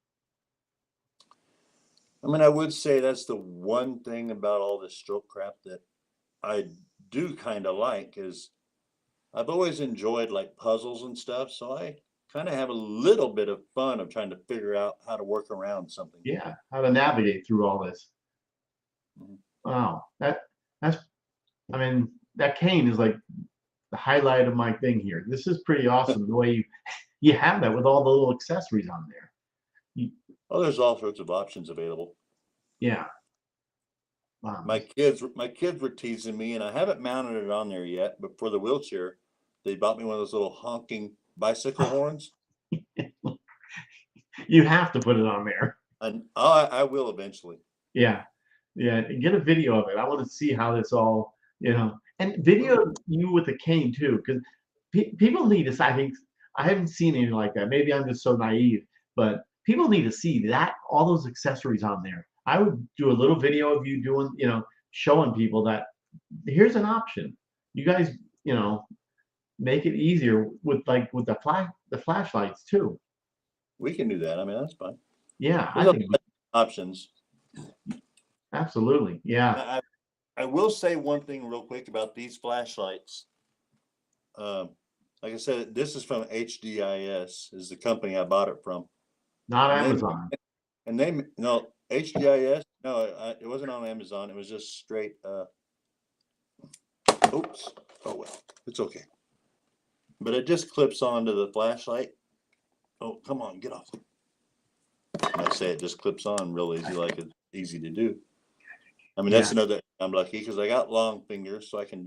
I mean, I would say that's the one thing about all this stroke crap that I do kind of like is I've always enjoyed like puzzles and stuff. So I kind of have a little bit of fun of trying to figure out how to work around something. Yeah, how to navigate through all this. Mm-hmm. Wow, I mean, that cane is like the highlight of my thing here. This is pretty awesome the way you have that with all the little accessories on there. There's all sorts of options available. Yeah. Wow. My kids were teasing me, and I haven't mounted it on there yet. But for the wheelchair, they bought me one of those little honking bicycle horns. You have to put it on there. And I will eventually. Yeah. Get a video of it. I want to see how this all, and And video you with a cane too, because people need to. I think I haven't seen anything like that. Maybe I'm just so naive, but people need to see that all those accessories on there. I would do a little video of you doing, showing people that here's an option. You guys, make it easier with with the flashlights too. We can do that. I mean, that's fine. Yeah, There's I think options. absolutely. Yeah. I will say one thing real quick about these flashlights. Like I said, this is from HDIS, is the company I bought it from. Not Amazon. No, HDIS. No, it wasn't on Amazon. It was just straight. Oops. Oh well, it's okay. But it just clips onto the flashlight. Oh, come on, get off. And I say it just clips on real easy, like it's easy to do. I mean, that's another. I'm lucky because I got long fingers, so I can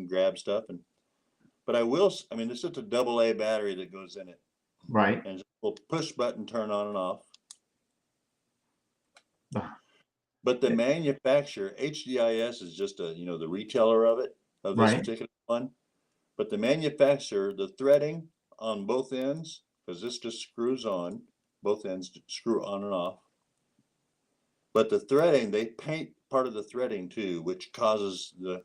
grab stuff but I will. I mean, this is a AA battery that goes in it. Right. And just a push button, turn on and off. But the manufacturer, HDIS, is just the retailer of this particular one. But the manufacturer, the threading on both ends, because this just screws on, both ends screw on and off. But the threading, they paint part of the threading too, which causes the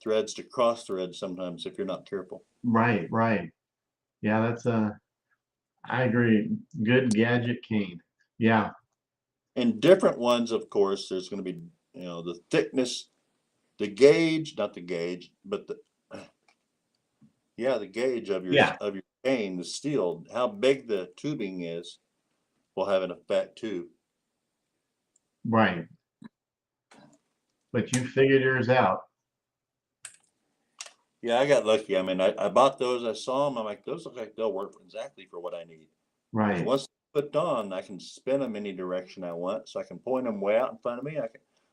threads to cross thread sometimes if you're not careful. Right. Yeah, that's I agree. Good gadget cane. Yeah. And different ones, of course, there's going to be, the thickness, the gauge, not the gauge, but the gauge of your cane, the steel, how big the tubing is, will have an effect too. Right. But you figured yours out. Yeah, I got lucky. I mean, I bought those. I saw them. I'm like, those look like they'll work exactly for what I need. Right. Once put on, I can spin them any direction I want, so I can point them way out in front of me.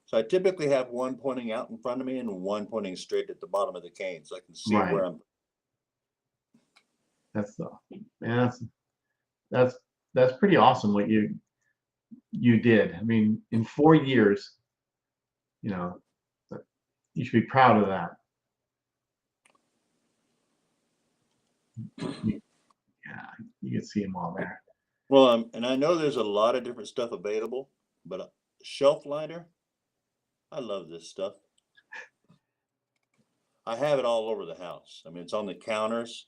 So I typically have one pointing out in front of me and one pointing straight at the bottom of the cane, so I can see where I'm. That's pretty awesome what you did. I mean, in 4 years, you should be proud of that. Yeah, you can see them all there. Well, and I know there's a lot of different stuff available, but a shelf liner, I love this stuff. I have it all over the house. I mean, it's on the counters,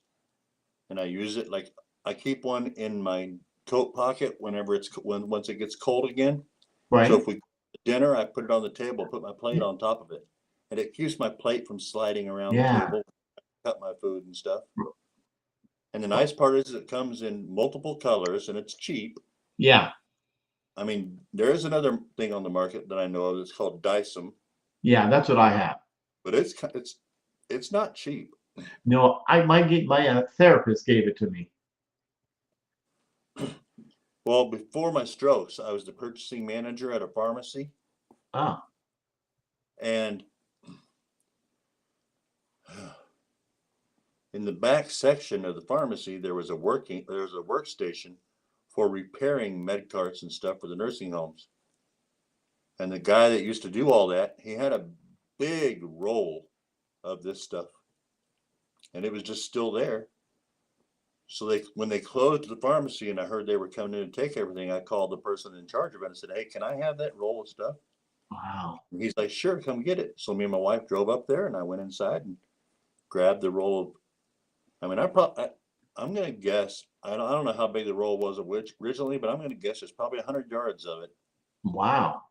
and I use it like I keep one in my coat pocket once it gets cold again. Right. So if we go to dinner, I put it on the table, put my plate on top of it, and it keeps my plate from sliding around the table, cut my food and stuff. And the nice part is it comes in multiple colors and it's cheap. Yeah. I mean, there is another thing on the market that I know of. It's called Dyson. Yeah, that's what I have. But it's not cheap. No, my therapist gave it to me. Well, before my strokes, I was the purchasing manager at a pharmacy. Ah. And in the back section of the pharmacy, there was a workstation for repairing med carts and stuff for the nursing homes. And the guy that used to do all that, he had a big roll of this stuff, and it was just still there. So when they closed the pharmacy and I heard they were coming in to take everything, I called the person in charge of it and said, "Hey, can I have that roll of stuff?" Wow. And he's like, "Sure, come get it." So me and my wife drove up there, and I went inside and grabbed the roll of. I mean, I'm going to guess. I don't know how big the roll was originally, but I'm going to guess there's probably 100 yards of it. Wow.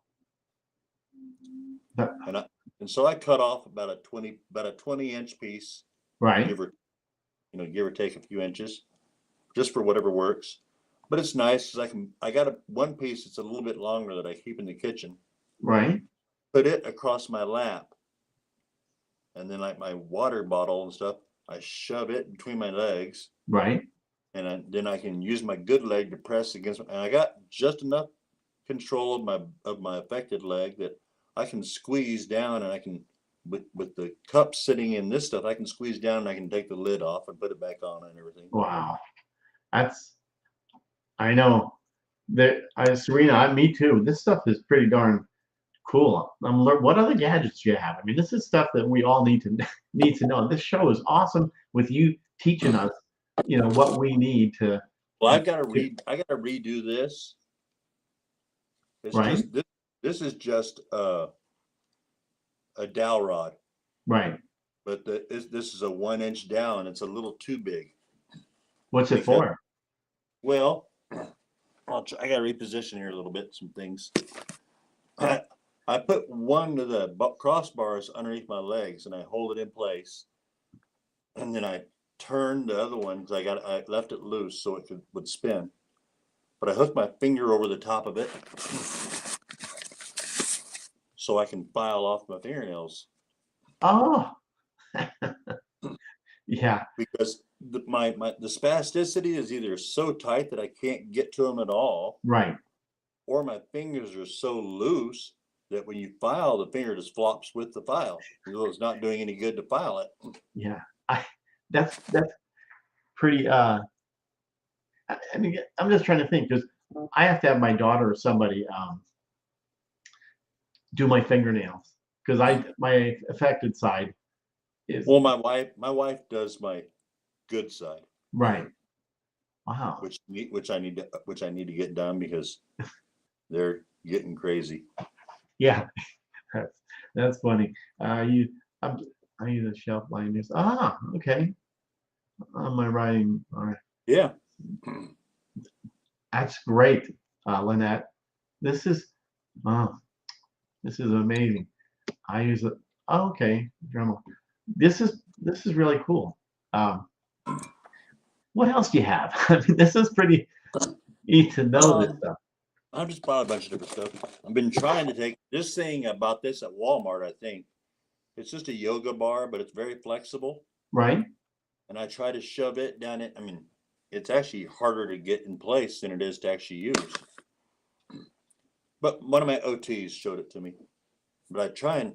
And so I cut off about a 20-inch piece. Right. Give or take a few inches, just for whatever works. But it's nice because I got one piece that's a little bit longer that I keep in the kitchen. Right. Put it across my lap, and then like my water bottle and stuff, I shove it between my legs. Right. And then I can use my good leg to press against, and I got just enough control of my affected leg that I can squeeze down, and I can. With the cup sitting in this stuff, I can squeeze down and I can take the lid off and put it back on and everything. Wow. I know that Serena, me too. This stuff is pretty darn Cool. What other gadgets do you have? I mean, this is stuff that we all need to know. This show is awesome with you teaching us, what we need to. Well, I got to redo this. It's right. just this is just a dowel rod. Right. But this is a 1-inch dowel, and it's a little too big. What's it for? Well, I got to reposition here a little bit. Some things. I put one of the crossbars underneath my legs, and I hold it in place, and then I turn the other one because I left it loose so it would spin. But I hooked my finger over the top of it so I can file off my fingernails. Oh. Yeah. Because the spasticity is either so tight that I can't get to them at all. Right. Or my fingers are so loose that when you file, the finger just flops with the file. It's not doing any good to file it. Yeah. That's pretty. I mean, I'm just trying to think because I have to have my daughter or somebody do my fingernails because my affected side is. Well, my wife does my good side. Right. Wow. Which I need to get done because they're getting crazy. Yeah, that's funny. I use a shelf liners. Okay. On my writing. All right. Yeah. That's great, Lynette. This is amazing. I use it. Oh, okay, Dremel. This is really cool. What else do you have? I mean, this is pretty neat to know this stuff. I've just bought a bunch of different stuff. I've been trying to take this thing about this at Walmart. I think it's just a yoga bar, but it's very flexible. Right. And I try to shove it down it. I mean, it's actually harder to get in place than it is to actually use. But one of my OTs showed it to me. But I try and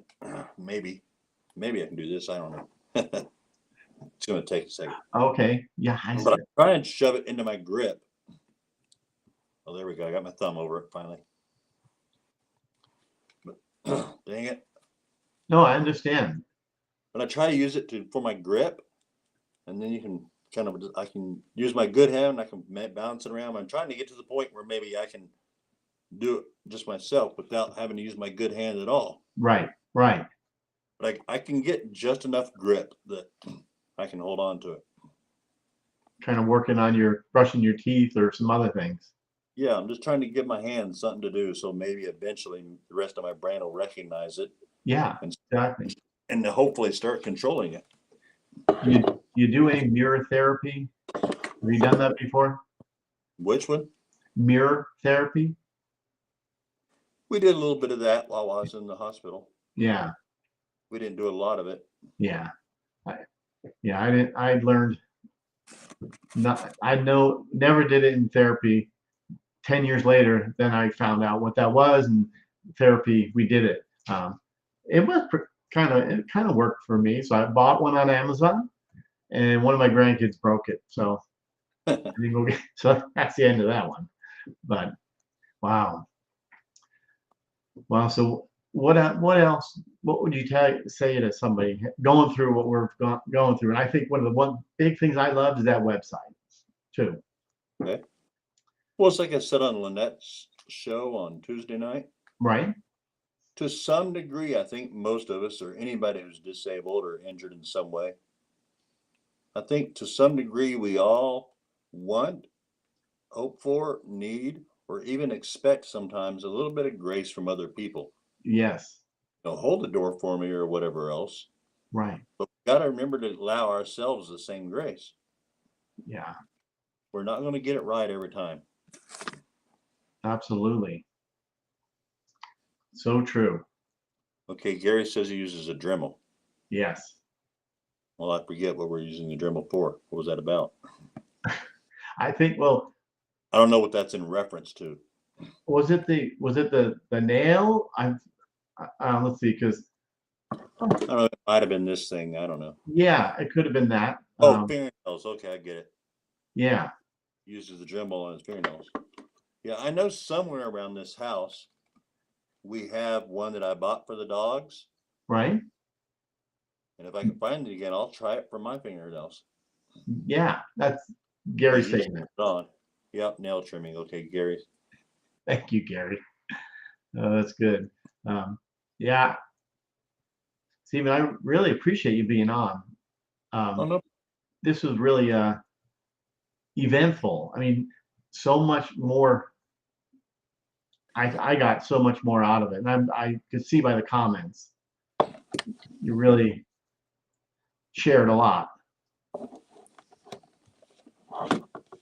maybe I can do this. I don't know. It's going to take a second. Okay. Yeah. But I try and shove it into my grip. Oh, there we go. I got my thumb over it finally. But dang it. No, I understand. But I try to use it for my grip, and then you can I can use my good hand. I can bounce it around. I'm trying to get to the point where maybe I can do it just myself without having to use my good hand at all. Right. Right. But I can get just enough grip that I can hold on to it. Kind of working on brushing your teeth or some other things. Yeah, I'm just trying to give my hands something to do, so maybe eventually the rest of my brain will recognize it. Yeah, exactly. And hopefully start controlling it. You do any mirror therapy? Have you done that before? Which one? Mirror therapy? We did a little bit of that while I was in the hospital. Yeah. We didn't do a lot of it. Yeah. I didn't. I learned. Never did it in therapy. 10 years later, then I found out what that was, and therapy, we did it. It was it kind of worked for me. So I bought one on Amazon, and one of my grandkids broke it. So, so that's the end of that one. But wow. So what else? What would you say to somebody going through what we're going through? And I think one of the big things I love is that website too. Okay. Well, it's like I said on Lynette's show on Tuesday night. Right. To some degree, I think most of us, or anybody who's disabled or injured in some way, I think to some degree we all want, hope for, need, or even expect sometimes a little bit of grace from other people. Yes. Hold the door for me or whatever else. Right. But we got to remember to allow ourselves the same grace. Yeah. We're not going to get it right every time. Absolutely. So true. Okay, Gary says he uses a Dremel. Yes. Well, I forget what we're using the Dremel for. What was that about? I think, well, I don't know what that's in reference to. Was it the nail? Let's see, because I don't know. It might have been this thing. I don't know. Yeah, it could have been that. Fingernails. Okay, I get it. Yeah. Uses the Dremel on his fingernails. Yeah, I know somewhere around this house we have one that I bought for the dogs. Right. And if I can find it again, I'll try it for my fingernails. Yeah, that's Gary's statement. On. Yep, nail trimming. Okay, Gary. Thank you, Gary. That's good. Yeah, Stephen, I really appreciate you being on. Oh, no. This was really eventful. I mean, so much more. I got so much more out of it, and I could see by the comments you really shared a lot.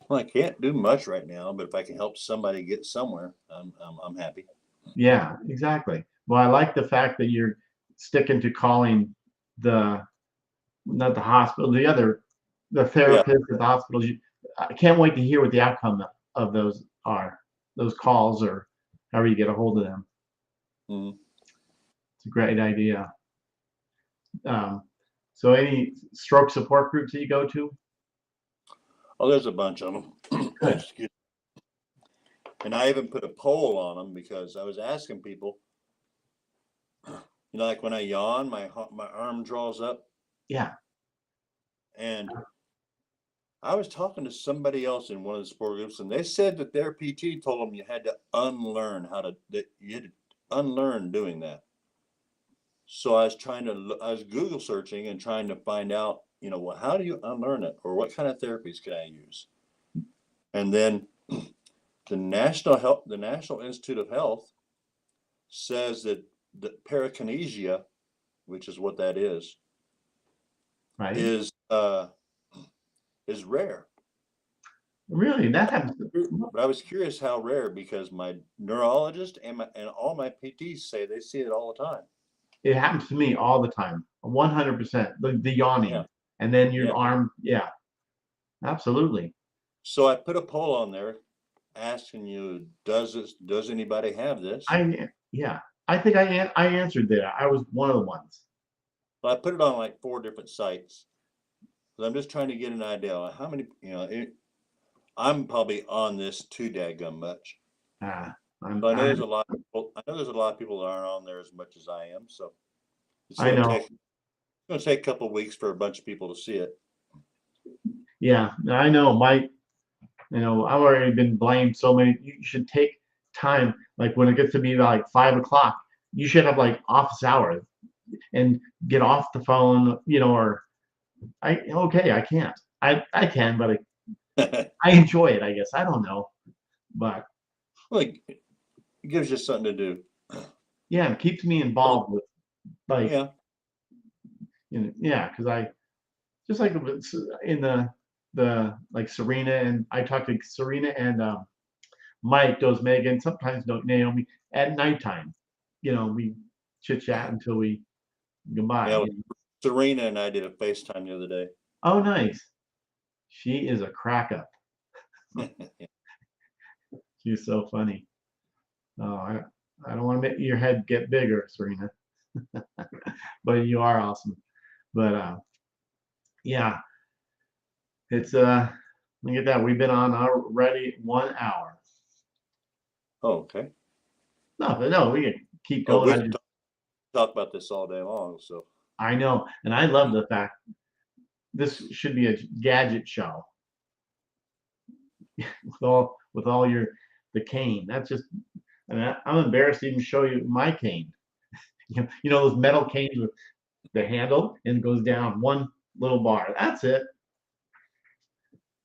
Well, I can't do much right now, but if I can help somebody get somewhere, I'm happy. Yeah, exactly. Well, I like the fact that you're sticking to calling not the hospital, the therapist at the hospitals. I can't wait to hear what the outcome of those calls, or however you get a hold of them. Mm-hmm. It's a great idea. So any stroke support groups that you go to? Oh, there's a bunch of them. Good. And I even put a poll on them because I was asking people, like when I yawn, my arm draws up. Yeah. And I was talking to somebody else in one of the support groups, and they said that their PT told them you had to unlearn doing that. So I was Google searching and trying to find out, well, how do you unlearn it, or what kind of therapies can I use? And then the National Institute of Health says that the parakinesia, which is what that is, right, is rare. Really, that happens. But I was curious how rare, because my neurologist and all my PTs say they see it all the time. It happens to me all the time, 100%. The yawning, and then your arm, absolutely. So I put a poll on there asking you, does anybody have this? I think I answered that. I was one of the ones. Well, I put it on like 4 different sites. I'm just trying to get an idea of how many, I'm probably on this too daggum much. I know there's a lot of people. I know there's a lot of people that aren't on there as much as I am. So it's going to take a couple of weeks for a bunch of people to see it. Yeah, I know. I've already been blamed so many. You should take time, like when it gets to be like 5 o'clock, you should have like office hours and get off the phone, or I can't. I can, but I enjoy it, I guess. I don't know. But it gives you something to do. Yeah, it keeps me involved with because I just like in the like Serena, and I talk to Serena and Mike does Megan, sometimes Naomi at nighttime. We chit chat until we goodbye. Yeah, Serena and I did a FaceTime the other day. Oh, nice. She is a crack up. She's so funny. Oh, I don't want to make your head get bigger, Serena. But you are awesome. But it's look at that. We've been on already 1 hour. Oh, okay. No, we can keep going. We can talk about this all day long. So I know, and I love the fact this should be a gadget show with all the cane. That's just, I'm embarrassed to even show you my cane. Those metal canes with the handle and goes down one little bar. That's it.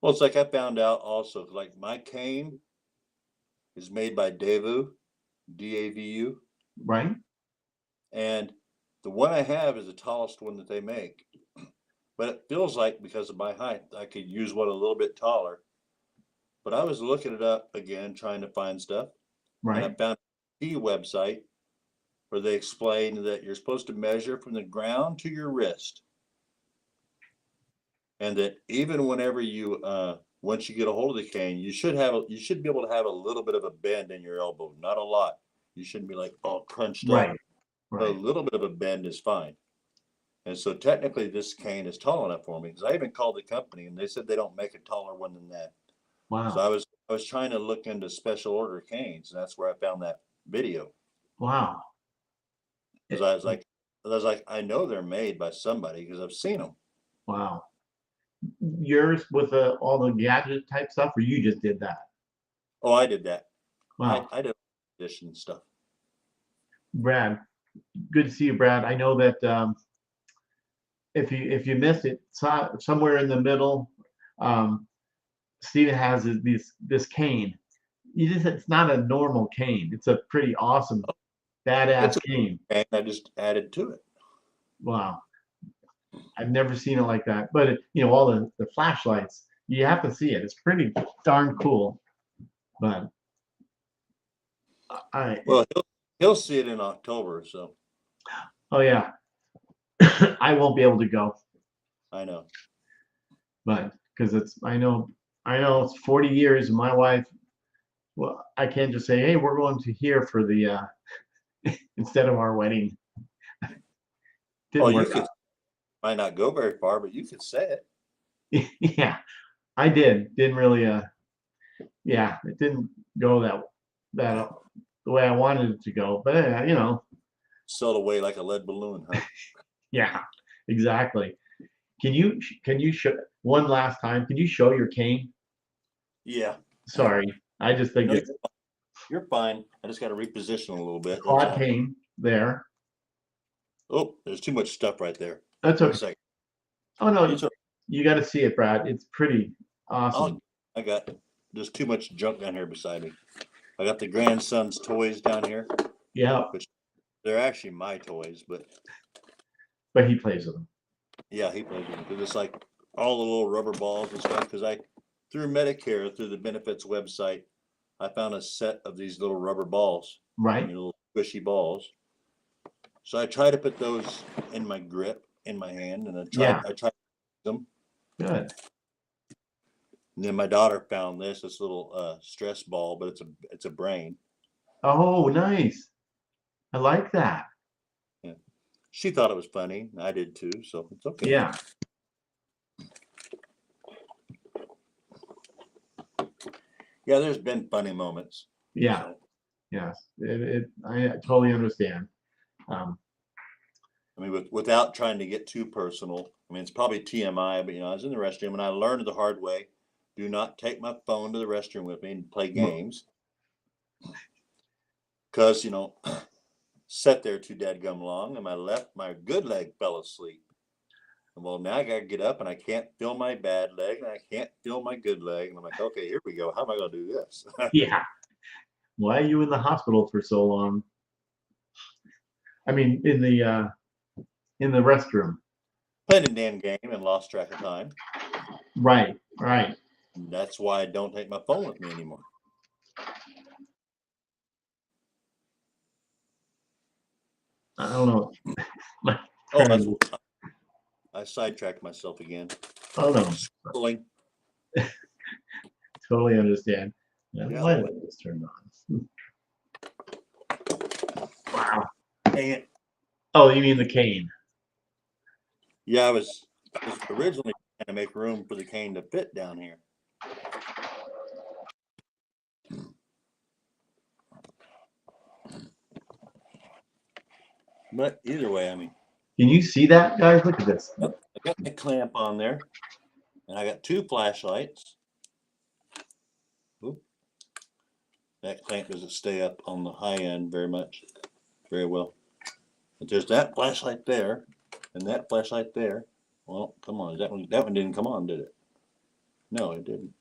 Well, it's like I found out also, like my cane is made by Davu, DAVU. Right. And the one I have is the tallest one that they make. But it feels like, because of my height, I could use one a little bit taller. But I was looking it up again, trying to find stuff. Right. And I found a website where they explain that you're supposed to measure from the ground to your wrist. And that even whenever once you get a hold of the cane, you should be able to have a little bit of a bend in your elbow, not a lot. You shouldn't be like all crunched up. Right. A little bit of a bend is fine. And so technically this cane is tall enough for me, because I even called the company and they said they don't make a taller one than that. Wow. So I was trying to look into special order canes, and that's where I found that video. Wow. Because I was like, I know they're made by somebody because I've seen them. Wow. Yours with all the gadget type stuff, or you just did that? Oh, I did that. Wow. I did addition stuff. Brad, good to see you, Brad. I know that if you missed it, somewhere in the middle, um, Steven has this cane. It's not a normal cane. It's a pretty awesome, badass cane. And I just added to it. Wow. I've never seen it like that. But all the flashlights, you have to see it. It's pretty darn cool. But well, he'll see it in October. So. Oh yeah, I won't be able to go. I know. But because I know it's 40 years. And my wife, well, I can't just say, hey, we're going to here for the instead of our wedding. Didn't work out. Might not go very far, but you could say it. Yeah, I didn't really yeah, it didn't go that the way I wanted it to go, but sailed away like a lead balloon, huh? Yeah, exactly. Can you show one last time, can you show your cane? Yeah, sorry, I just think you're fine. I just got to reposition a little bit. Quad cane there. Oh, there's too much stuff right there. That's okay. Oh no, you got to see it, Brad. It's pretty awesome. I got there's too much junk down here beside me. I got the grandson's toys down here. Yeah, which they're actually my toys, but he plays with them. Yeah, he plays with them because it's like all the little rubber balls and stuff. Because through Medicare, through the benefits website, I found a set of these little rubber balls, right? Little squishy balls. So I try to put those in my grip, in my hand, and I try them. Good. And then my daughter found this little stress ball, but it's a brain. Oh, nice. I like that. Yeah. She thought it was funny. I did too, so it's okay. Yeah. Yeah, there's been funny moments. Yeah. So. Yes. I totally understand. I mean, without trying to get too personal, I mean, it's probably TMI, but I was in the restroom and I learned the hard way. Do not take my phone to the restroom with me and play games. Because, sat there too dadgum long and my good leg fell asleep. And well, now I got to get up and I can't feel my bad leg and I can't feel my good leg. And I'm like, okay, here we go. How am I going to do this? Yeah. Why are you in the hospital for so long? I mean, in the restroom. Played a damn game and lost track of time. Right. And that's why I don't take my phone with me anymore. I don't know. I sidetracked myself again. Oh no. Scrolling. Totally understand. Why did this turn on? Wow. Dang it. Oh, you mean the cane? Yeah, I was originally trying to make room for the cane to fit down here. But either way, I mean. Can you see that, guys? Look at this. I got the clamp on there, and I got 2 flashlights. Oop. That clamp doesn't stay up on the high end very well. But there's that flashlight there, and that flashlight there. Well, come on, that one didn't come on, did it? No, it didn't.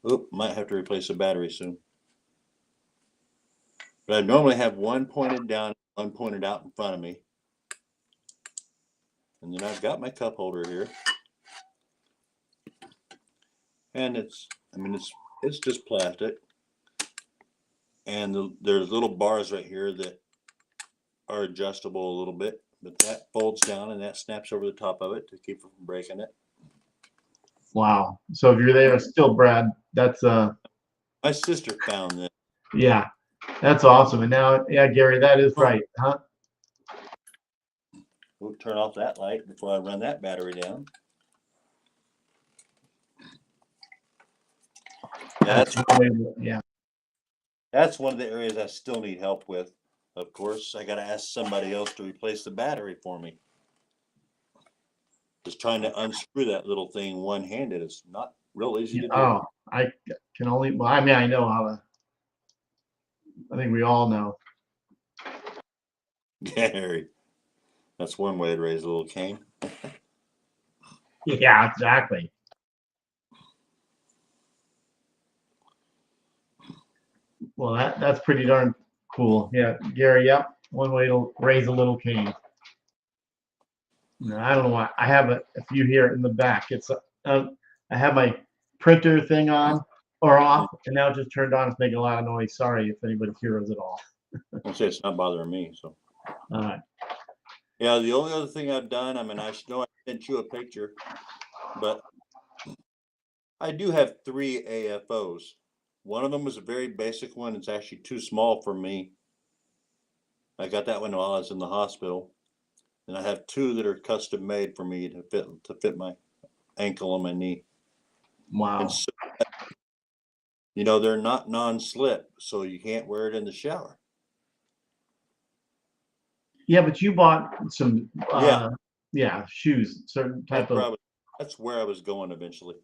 Oop, might have to replace the battery soon. But I normally have one pointed down, one pointed out in front of me. And then I've got my cup holder here. And it's just plastic. And there's little bars right here that are adjustable a little bit. But that folds down and that snaps over the top of it to keep it from breaking it. Wow. So if you're there still, Brad, that's my sister found this. Yeah. That's awesome. And now, yeah, Gary, that is right, huh? We'll turn off that light before I run that battery down. That's yeah. That's one of the areas I still need help with. Of course, I got to ask somebody else to replace the battery for me. Just trying to unscrew that little thing one-handed. It's not real easy to do. Oh, I can only, well, I mean, I know how to, I think we all know. Gary, that's one way to raise a little cane. Yeah, exactly. Well, that's pretty darn cool. Yeah, Gary, yep. One way to raise a little cane. No, I don't know why. I have a few here in the back. It's I have my printer thing on or off, and now it just turned on. It's making a lot of noise. Sorry if anybody hears it all. I say it's not bothering me. So. All right. Yeah, the only other thing I've done, I mean, I know I sent you a picture, but I do have 3 AFOs. One of them was a very basic one. It's actually too small for me. I got that one while I was in the hospital. And I have 2 that are custom made for me to fit my ankle and my knee. Wow. And so, you know, they're not non-slip, so you can't wear it in the shower. Yeah, but you bought some yeah, shoes, certain type of. That's where I was going eventually.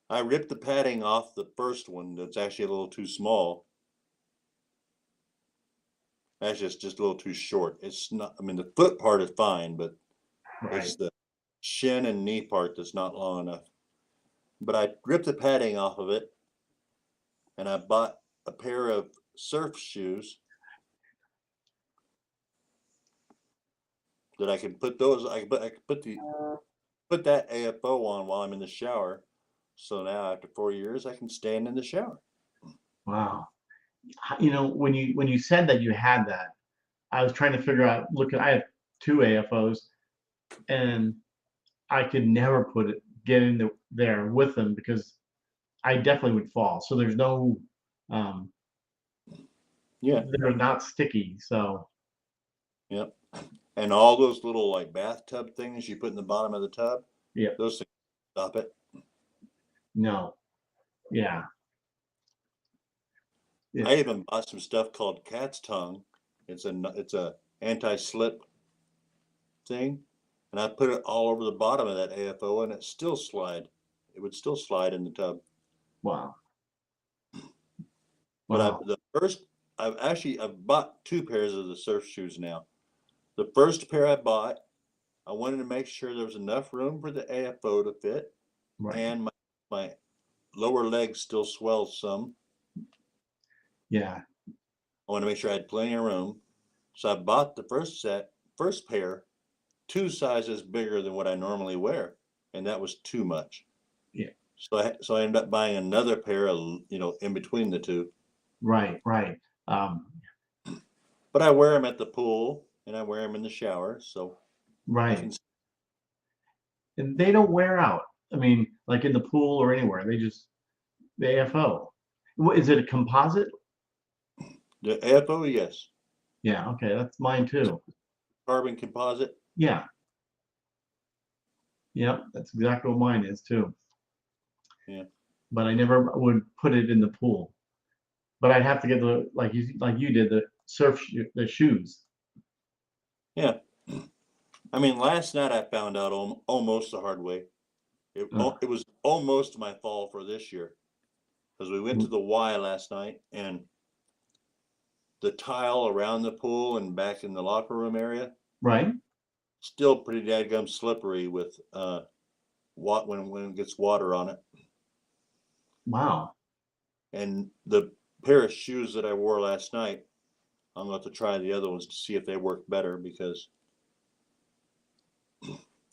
I ripped the padding off the first one that's actually a little too small. That's just a little too short. It's not, I mean, the foot part is fine, but Right. it's the shin and knee part that's not long enough. But I ripped the padding off of it, and I bought a pair of surf shoes that I can put those. I could put that AFO on while I'm in the shower. So now after 4 years, I can stand in the shower. Wow. You know, when you said that you had that, I was trying to figure out. Look, I have 2 AFOs, and I could never get in there with them because I definitely would fall. So there's no, Yeah, they're not sticky. So yep. And all those little like bathtub things you put in the bottom of the tub, yeah, those things stop it. no, yeah. I even bought some stuff called cat's tongue. It's a anti-slip thing, and I put it all over the bottom of that AFO, and it still slide. It would still slide in the tub. Wow. But I've bought 2 pairs of the surf shoes now. The first pair I bought, I wanted to make sure there was enough room for the AFO to fit, Right. and my lower leg still swells some. Yeah. I want to make sure I had plenty of room. So I bought the first pair, 2 sizes bigger than what I normally wear, and that was too much. Yeah. So I ended up buying another pair of, you know, in between the 2. Right. Right. But I wear them at the pool and I wear them in the shower, so right. And they don't wear out. I mean, like in the pool or anywhere, they AFO. Is it a composite? The AFO, yes. Yeah. Okay, that's mine too. Carbon composite. Yeah. Yep, that's exactly what mine is too. Yeah. But I never would put it in the pool. But I'd have to get the like you did the the shoes. Yeah. I mean, last night I found out almost the hard way. It was almost my fall for this year, because we went to the Y last night, and the tile around the pool and back in the locker room area, right, still pretty dadgum slippery with when it gets water on it. Wow. And the pair of shoes that I wore last night, I'm going to have to try the other ones to see if they work better, because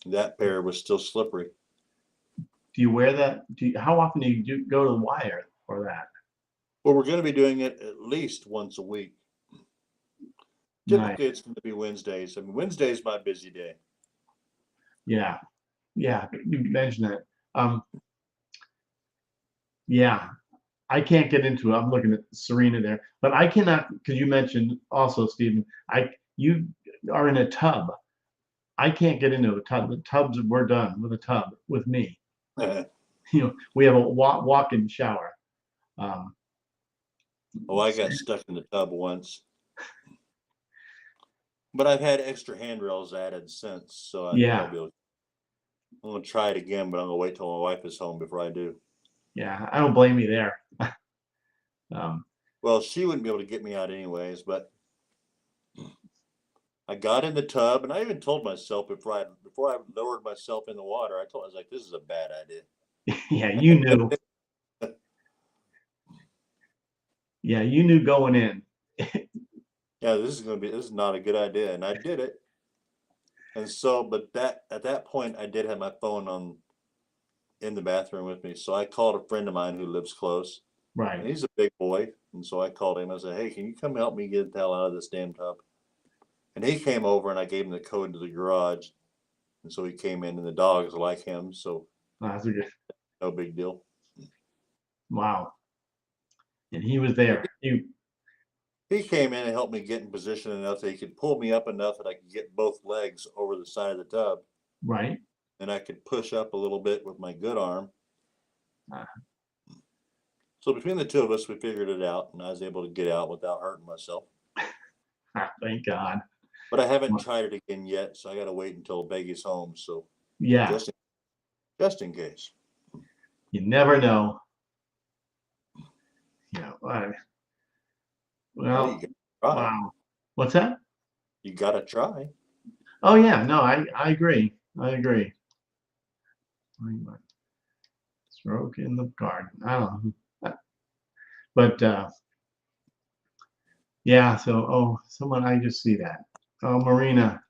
that pair was still slippery. Do you wear that? How often do you go to the wire for that? Well, we're going to be doing it at least once a week. Typically, It's going to be Wednesdays. I mean, Wednesday's my busy day. Yeah, yeah. You mentioned that. Yeah, I can't get into it. I'm looking at Serena there, but I cannot, because you mentioned also, Stephen. You are in a tub. I can't get into a tub. The tubs, we're done with a tub with me. You know, we have a walk-in shower. Oh, I got stuck in the tub once, but I've had extra handrails added since, so I think I'll be able to. I'm gonna try it again, but I'm gonna wait till my wife is home before I do. Yeah, I don't blame you there. Well, she wouldn't be able to get me out anyways, but I got in the tub, and I even told myself before I lowered myself in the water, I was like, "This is a bad idea." Yeah, you knew. Yeah, you knew going in. Yeah, this is not a good idea, and I did it. And so, but at that point, I did have my phone in the bathroom with me, so I called a friend of mine who lives close, and Right. he's a big boy, and so I called him. I said, "Hey, can you come help me get the hell out of this damn tub?" And he came over, and I gave him the code to the garage, and so he came in, and the dogs like him, so That's a good. no big deal. Wow. And he was there. He came in and helped me get in position enough that he could pull me up enough that I could get both legs over the side of the tub, Right. and I could push up a little bit with my good arm. Uh, So between the two of us, we figured it out, and I was able to get out without hurting myself. Thank God. But I haven't tried it again yet, so I got to wait until Beggie's home. So Yeah. just in case. You never know. Yeah. Well, wow. What's that? You got to try. Oh yeah. No, I agree. I agree. Stroke in the garden. I don't know. But yeah, so someone I just see that. Oh, Marina.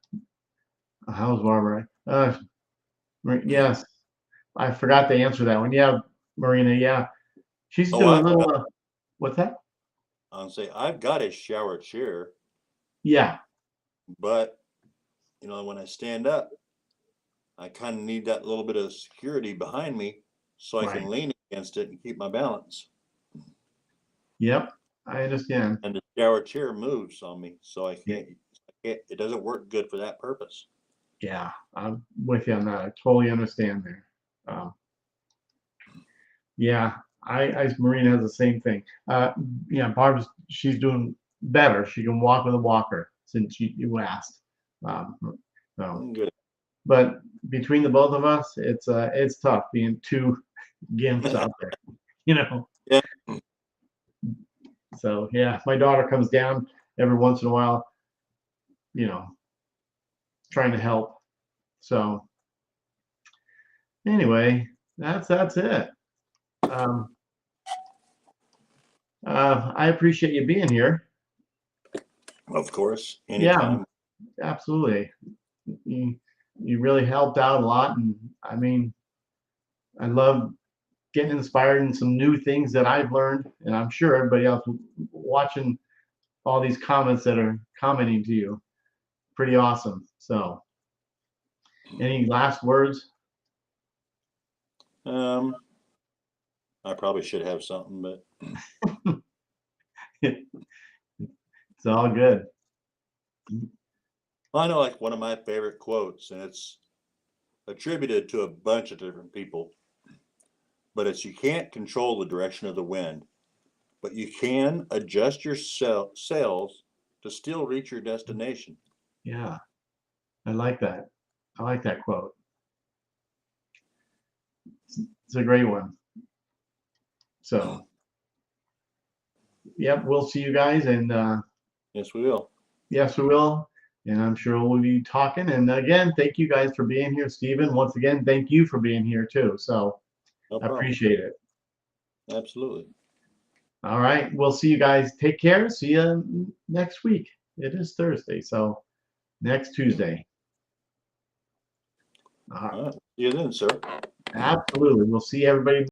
How's Barbara? Yes. I forgot to answer that one. Yeah, Marina, yeah. She's doing a little what's that? I'll say I've got a shower chair. Yeah. But when I stand up, I kind of need that little bit of security behind me so I can lean against it and keep my balance. Yep, I understand. And the shower chair moves on me, so I can't. It doesn't work good for that purpose. Yeah, I'm with you on that. I totally understand there. Yeah, Marina has the same thing. Yeah, Barb's she's doing better. She can walk with a walker since you asked. So, Good. but between the both of us, it's tough being two gimps out there, Yeah. So yeah, my daughter comes down every once in a while, trying to help. So anyway, that's it. I appreciate you being here. Of course, anytime. Yeah, absolutely. You really helped out a lot, and I mean, I love getting inspired in some new things that I've learned, and I'm sure everybody else watching all these comments that are commenting to you. Pretty awesome. So, any last words? I probably should have something, but It's all good. I know, like, one of my favorite quotes, and it's attributed to a bunch of different people, but it's, "You can't control the direction of the wind, but you can adjust your sails to still reach your destination." Yeah, I like that. I like that quote. It's a great one. So, yep, we'll see you guys, and Yes, we will. yes, we will. And I'm sure we'll be talking. And again, thank you guys for being here. Stephen, once again, thank you for being here too. So No I problem. appreciate it. Absolutely. All right. We'll see you guys. Take care. See you next week. It is Thursday. So next Tuesday. All right. See you then, sir. Absolutely. We'll see everybody.